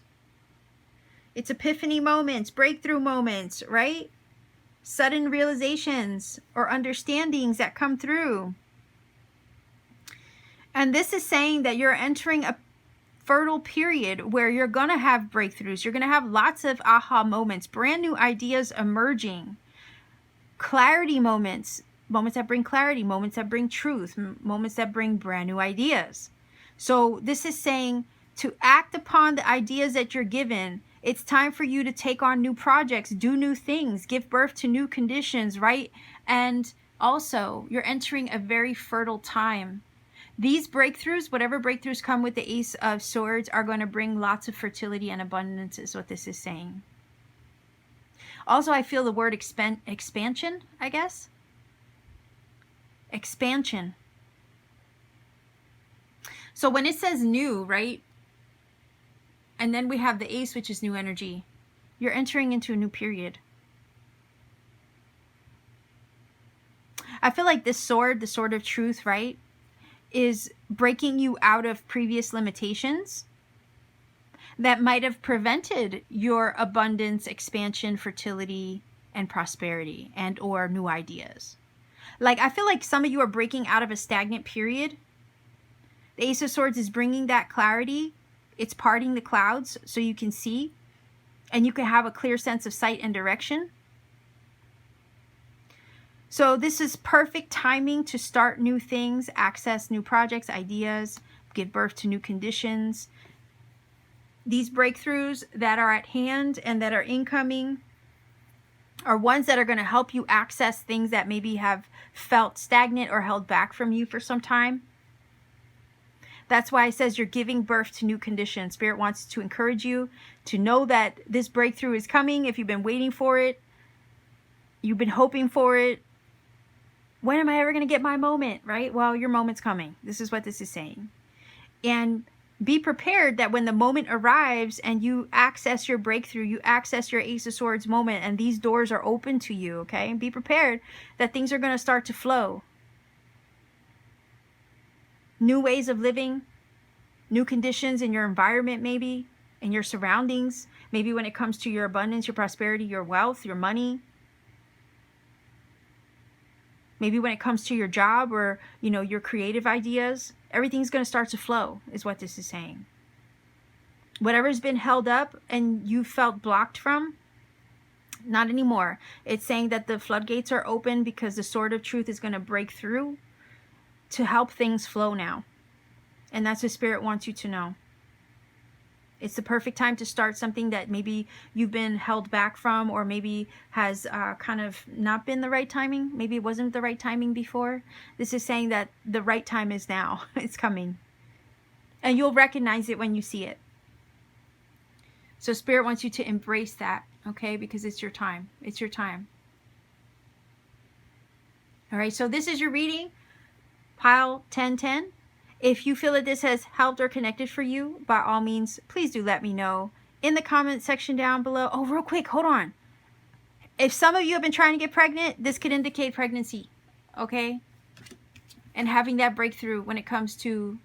It's epiphany moments, breakthrough moments, right? Sudden realizations or understandings that come through. And this is saying that you're entering a fertile period where you're going to have breakthroughs. You're going to have lots of aha moments, brand new ideas emerging, clarity moments, moments that bring clarity, moments that bring truth, moments that bring brand new ideas. So this is saying to act upon the ideas that you're given. It's time for you to take on new projects, do new things, give birth to new conditions, right? And also, you're entering a very fertile time. These breakthroughs, whatever breakthroughs come with the Ace of Swords, are going to bring lots of fertility and abundance, is what this is saying. Also, I feel the word expansion, I guess. Expansion. So when it says new, right? And then we have the Ace, which is new energy. You're entering into a new period. I feel like this sword, the sword of truth, right, is breaking you out of previous limitations that might have prevented your abundance, expansion, fertility, and prosperity, and or new ideas. Like, I feel like some of you are breaking out of a stagnant period. The Ace of Swords is bringing that clarity. It's parting the clouds so you can see, and you can have a clear sense of sight and direction. So this is perfect timing to start new things, access new projects, ideas, give birth to new conditions. These breakthroughs that are at hand and that are incoming are ones that are going to help you access things that maybe have felt stagnant or held back from you for some time. That's why it says you're giving birth to new conditions. Spirit wants to encourage you to know that this breakthrough is coming. If you've been waiting for it, you've been hoping for it, when am I ever going to get my moment, right? Well, your moment's coming. This is what this is saying. And be prepared that when the moment arrives and you access your breakthrough, you access your Ace of Swords moment, and these doors are open to you, okay? Be prepared that things are going to start to flow. New ways of living, new conditions in your environment, maybe, in your surroundings, maybe when it comes to your abundance, your prosperity, your wealth, your money. Maybe when it comes to your job or, you know, your creative ideas, everything's going to start to flow, is what this is saying. Whatever's been held up and you felt blocked from, not anymore. It's saying that the floodgates are open because the sword of truth is going to break through to help things flow now. And that's what Spirit wants you to know. It's the perfect time to start something that maybe you've been held back from, or maybe has kind of not been the right timing. Maybe it wasn't the right timing before. This is saying that the right time is now. It's coming. And you'll recognize it when you see it. So Spirit wants you to embrace that, okay? Because it's your time. It's your time. All right, so this is your reading, pile 1010. If you feel that this has helped or connected for you, by all means, please do let me know in the comment section down below. Oh, real quick, hold on. If some of you have been trying to get pregnant, this could indicate pregnancy, okay? And having that breakthrough when it comes to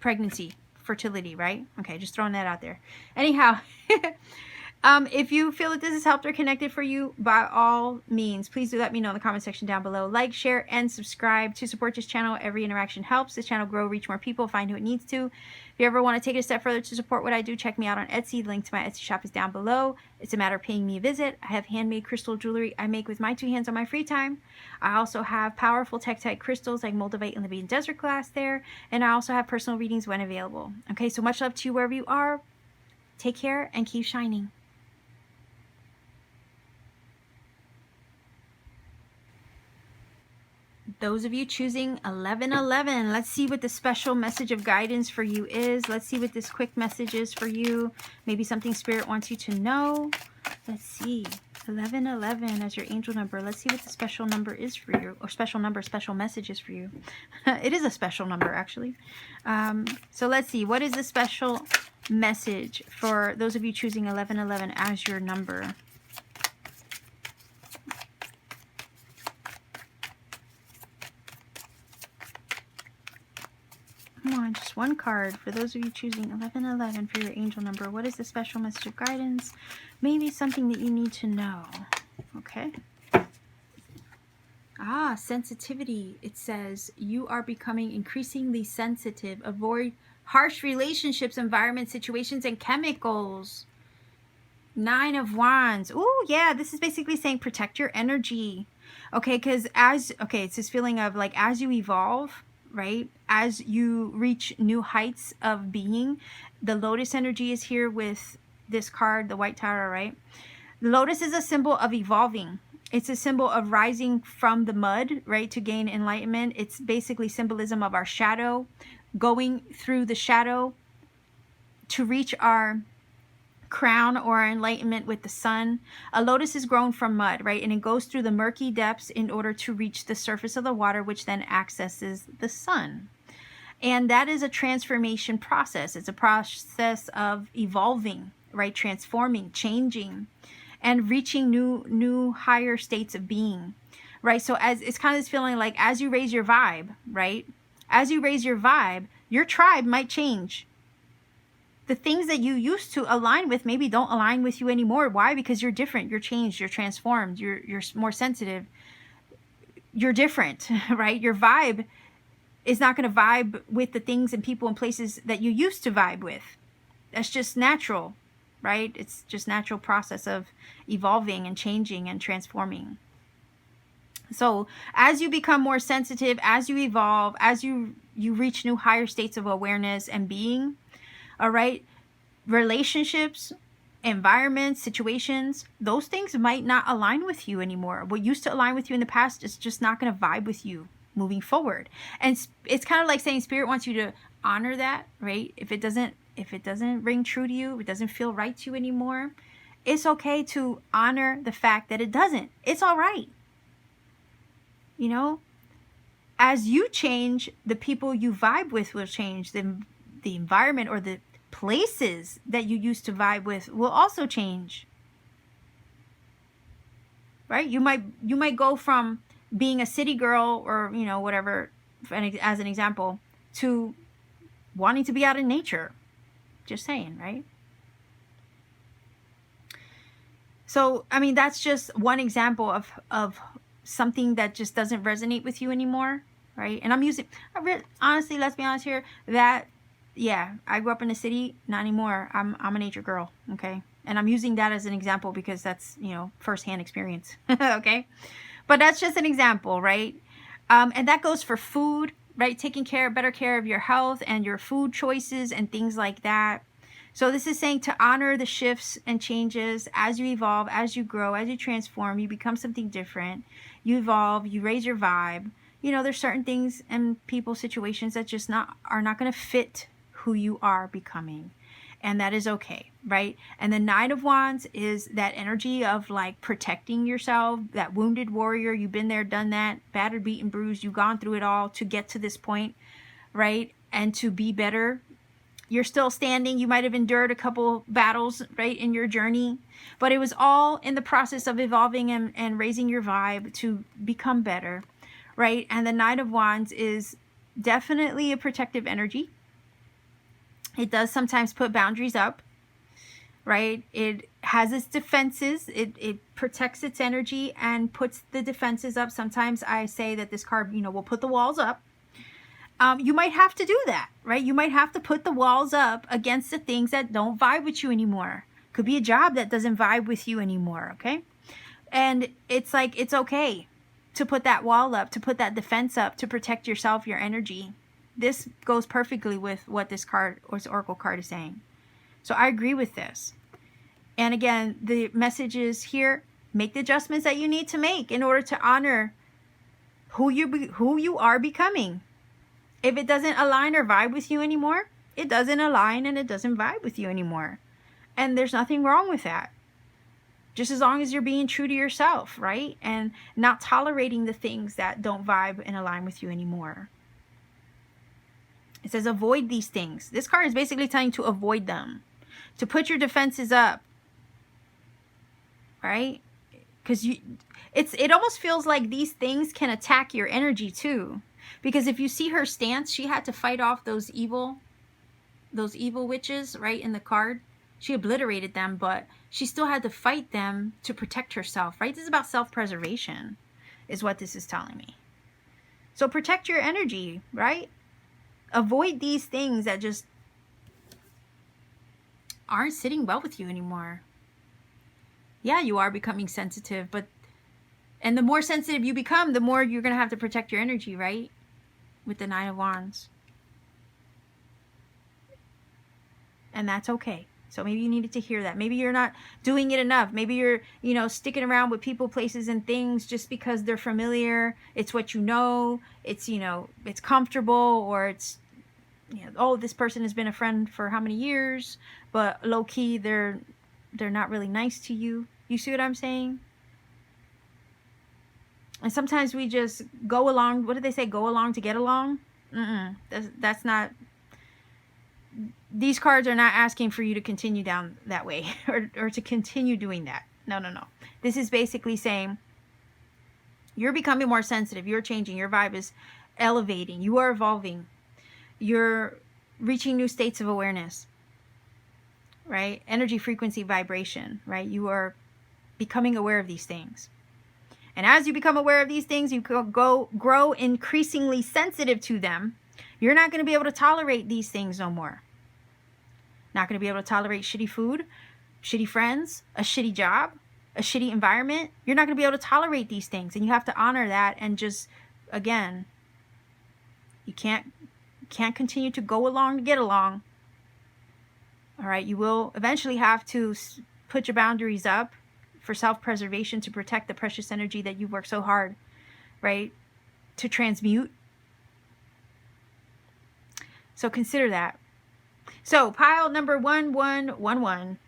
pregnancy, fertility, right? Okay, just throwing that out there. Anyhow, if you feel that this has helped or connected for you, by all means, please do let me know in the comment section down below. Like, share, and subscribe to support this channel. Every interaction helps this channel grow, reach more people, find who it needs to. If you ever want to take it a step further to support what I do, check me out on Etsy. The link to my Etsy shop is down below. It's a matter of paying me a visit. I have handmade crystal jewelry I make with my 2 hands on my free time. I also have powerful Tektite crystals like Moldavite and Libyan Desert Glass there. And I also have personal readings when available. Okay, so much love to you wherever you are. Take care and keep shining. Those of you choosing 1111, let's see what the special message of guidance for you is. Let's see what this quick message is for you. Maybe something Spirit wants you to know. Let's see. 1111 as your angel number. Let's see what the special number is for you. Or special number, special message is for you. It is a special number, actually. So let's see. What is the special message for those of you choosing 1111 as your number? Come on, just one card for those of you choosing 1111 for your angel number. What is the special message of guidance? Maybe something that you need to know. Okay. Ah, sensitivity. It says you are becoming increasingly sensitive. Avoid harsh relationships, environment, situations, and chemicals. 9 of Wands. Oh, yeah, this is basically saying protect your energy. Okay, because it's this feeling of like as you evolve, right? As you reach new heights of being, the Lotus energy is here with this card, the White Tower, right? The Lotus is a symbol of evolving. It's a symbol of rising from the mud, right? To gain enlightenment. It's basically symbolism of our shadow, going through the shadow to reach our crown or enlightenment with the sun. A lotus is grown from mud, right? And it goes through the murky depths in order to reach the surface of the water, which then accesses the sun. And that is a transformation process. It's a process of evolving, right? Transforming, changing, and reaching new higher states of being, right? So as it's kind of this feeling like as you raise your vibe, right? As you raise your vibe, your tribe might change. The things that you used to align with maybe don't align with you anymore. Why? Because you're different, you're changed, you're transformed, you're more sensitive, you're different, right? Your vibe is not going to vibe with the things and people and places that you used to vibe with. That's just natural, right? It's just natural process of evolving and changing and transforming. So as you become more sensitive, as you evolve, as you reach new higher states of awareness and being, all right, relationships, environments, situations, those things might not align with you anymore. What used to align with you in the past is just not going to vibe with you moving forward. And it's kind of like saying Spirit wants you to honor that, right? If it doesn't ring true to you, if it doesn't feel right to you anymore, it's okay to honor the fact that it doesn't. It's all right. You know, as you change, the people you vibe with will change. The environment or the places that you used to vibe with will also change, right? You might go from being a city girl or, you know, whatever, as an example, to wanting to be out in nature. Just saying, right? So, I mean, that's just one example of something that just doesn't resonate with you anymore, right? And honestly, let's be honest here, that, yeah, I grew up in the city, not anymore. I'm a nature girl, okay? And I'm using that as an example because that's, you know, firsthand experience, okay? But that's just an example, right? And that goes for food, right? Taking better care of your health and your food choices and things like that. So this is saying to honor the shifts and changes as you evolve, as you grow, as you transform, you become something different. You evolve, you raise your vibe. You know, there's certain things and people, situations that just are not going to fit who you are becoming. And that is okay, right? And the Nine of Wands is that energy of like protecting yourself, that wounded warrior. You've been there, done that, battered, beaten, bruised. You've gone through it all to get to this point, right? And to be better. You're still standing. You might have endured a couple battles, right, in your journey. But it was all in the process of evolving and raising your vibe to become better, right? And the Nine of Wands is definitely a protective energy. It does sometimes put boundaries up, right? It has its defenses. It protects its energy and puts the defenses up. Sometimes I say that this card, you know, will put the walls up. You might have to do that, right? You might have to put the walls up against the things that don't vibe with you anymore. Could be a job that doesn't vibe with you anymore, okay? And it's like, it's okay to put that wall up, to put that defense up, to protect yourself, your energy. This goes perfectly with what this card or this oracle card is saying. So I agree with this. And again, the message is here, make the adjustments that you need to make in order to honor who you are becoming. If it doesn't align or vibe with you anymore, it doesn't align and it doesn't vibe with you anymore. And there's nothing wrong with that. Just as long as you're being true to yourself, right? And not tolerating the things that don't vibe and align with you anymore. It says avoid these things. This card is basically telling you to avoid them. To put your defenses up. Right? Because it almost feels like these things can attack your energy too. Because if you see her stance, she had to fight off those evil witches, right, in the card. She obliterated them, but she still had to fight them to protect herself, right? This is about self-preservation, is what this is telling me. So protect your energy, right? Avoid these things that just aren't sitting well with you anymore. Yeah, you are becoming sensitive, and the more sensitive you become, the more you're going to have to protect your energy, right? With the Nine of Wands. And that's okay. So maybe you needed to hear that. Maybe you're not doing it enough. Maybe you're, you know, sticking around with people, places, and things just because they're familiar. It's what you know. It's, you know, it's comfortable, or it's, you know, oh, this person has been a friend for how many years, but low key they're not really nice to you. You see what I'm saying? And sometimes we just go along. What do they say? Go along to get along? That's not. These cards are not asking for you to continue down that way or to continue doing that. No. This is basically saying you're becoming more sensitive. You're changing. Your vibe is elevating. You are evolving. You're reaching new states of awareness, right? Energy, frequency, vibration, right? You are becoming aware of these things. And as you become aware of these things, you grow increasingly sensitive to them. You're not going to be able to tolerate these things no more. Not going to be able to tolerate shitty food, shitty friends, a shitty job, a shitty environment. You're not going to be able to tolerate these things. And you have to honor that and just, again, you can't continue to go along to get along. All right, you will eventually have to put your boundaries up for self-preservation to protect the precious energy that you've worked so hard, right, to transmute. So consider that. So pile number 1111.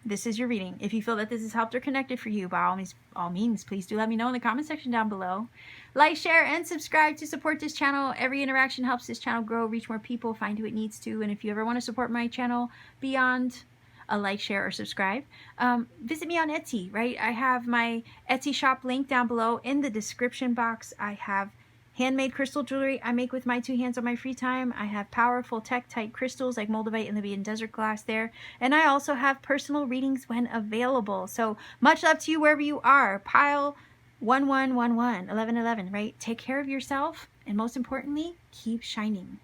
This is your reading. If you feel that this has helped or connected for you, by all means, please do let me know in the comment section down below. Like, share, and subscribe to support this channel. Every interaction helps this channel grow, reach more people, find who it needs to. And if you ever want to support my channel beyond a like, share, or subscribe, visit me on Etsy, right? I have my Etsy shop link down below in the description box. I have handmade crystal jewelry I make with my two hands on my free time. I have powerful Tektite crystals like Moldavite and Libyan desert glass there. And I also have personal readings when available. So much love to you wherever you are. Pile 1111, 1111, right? Take care of yourself. And most importantly, keep shining.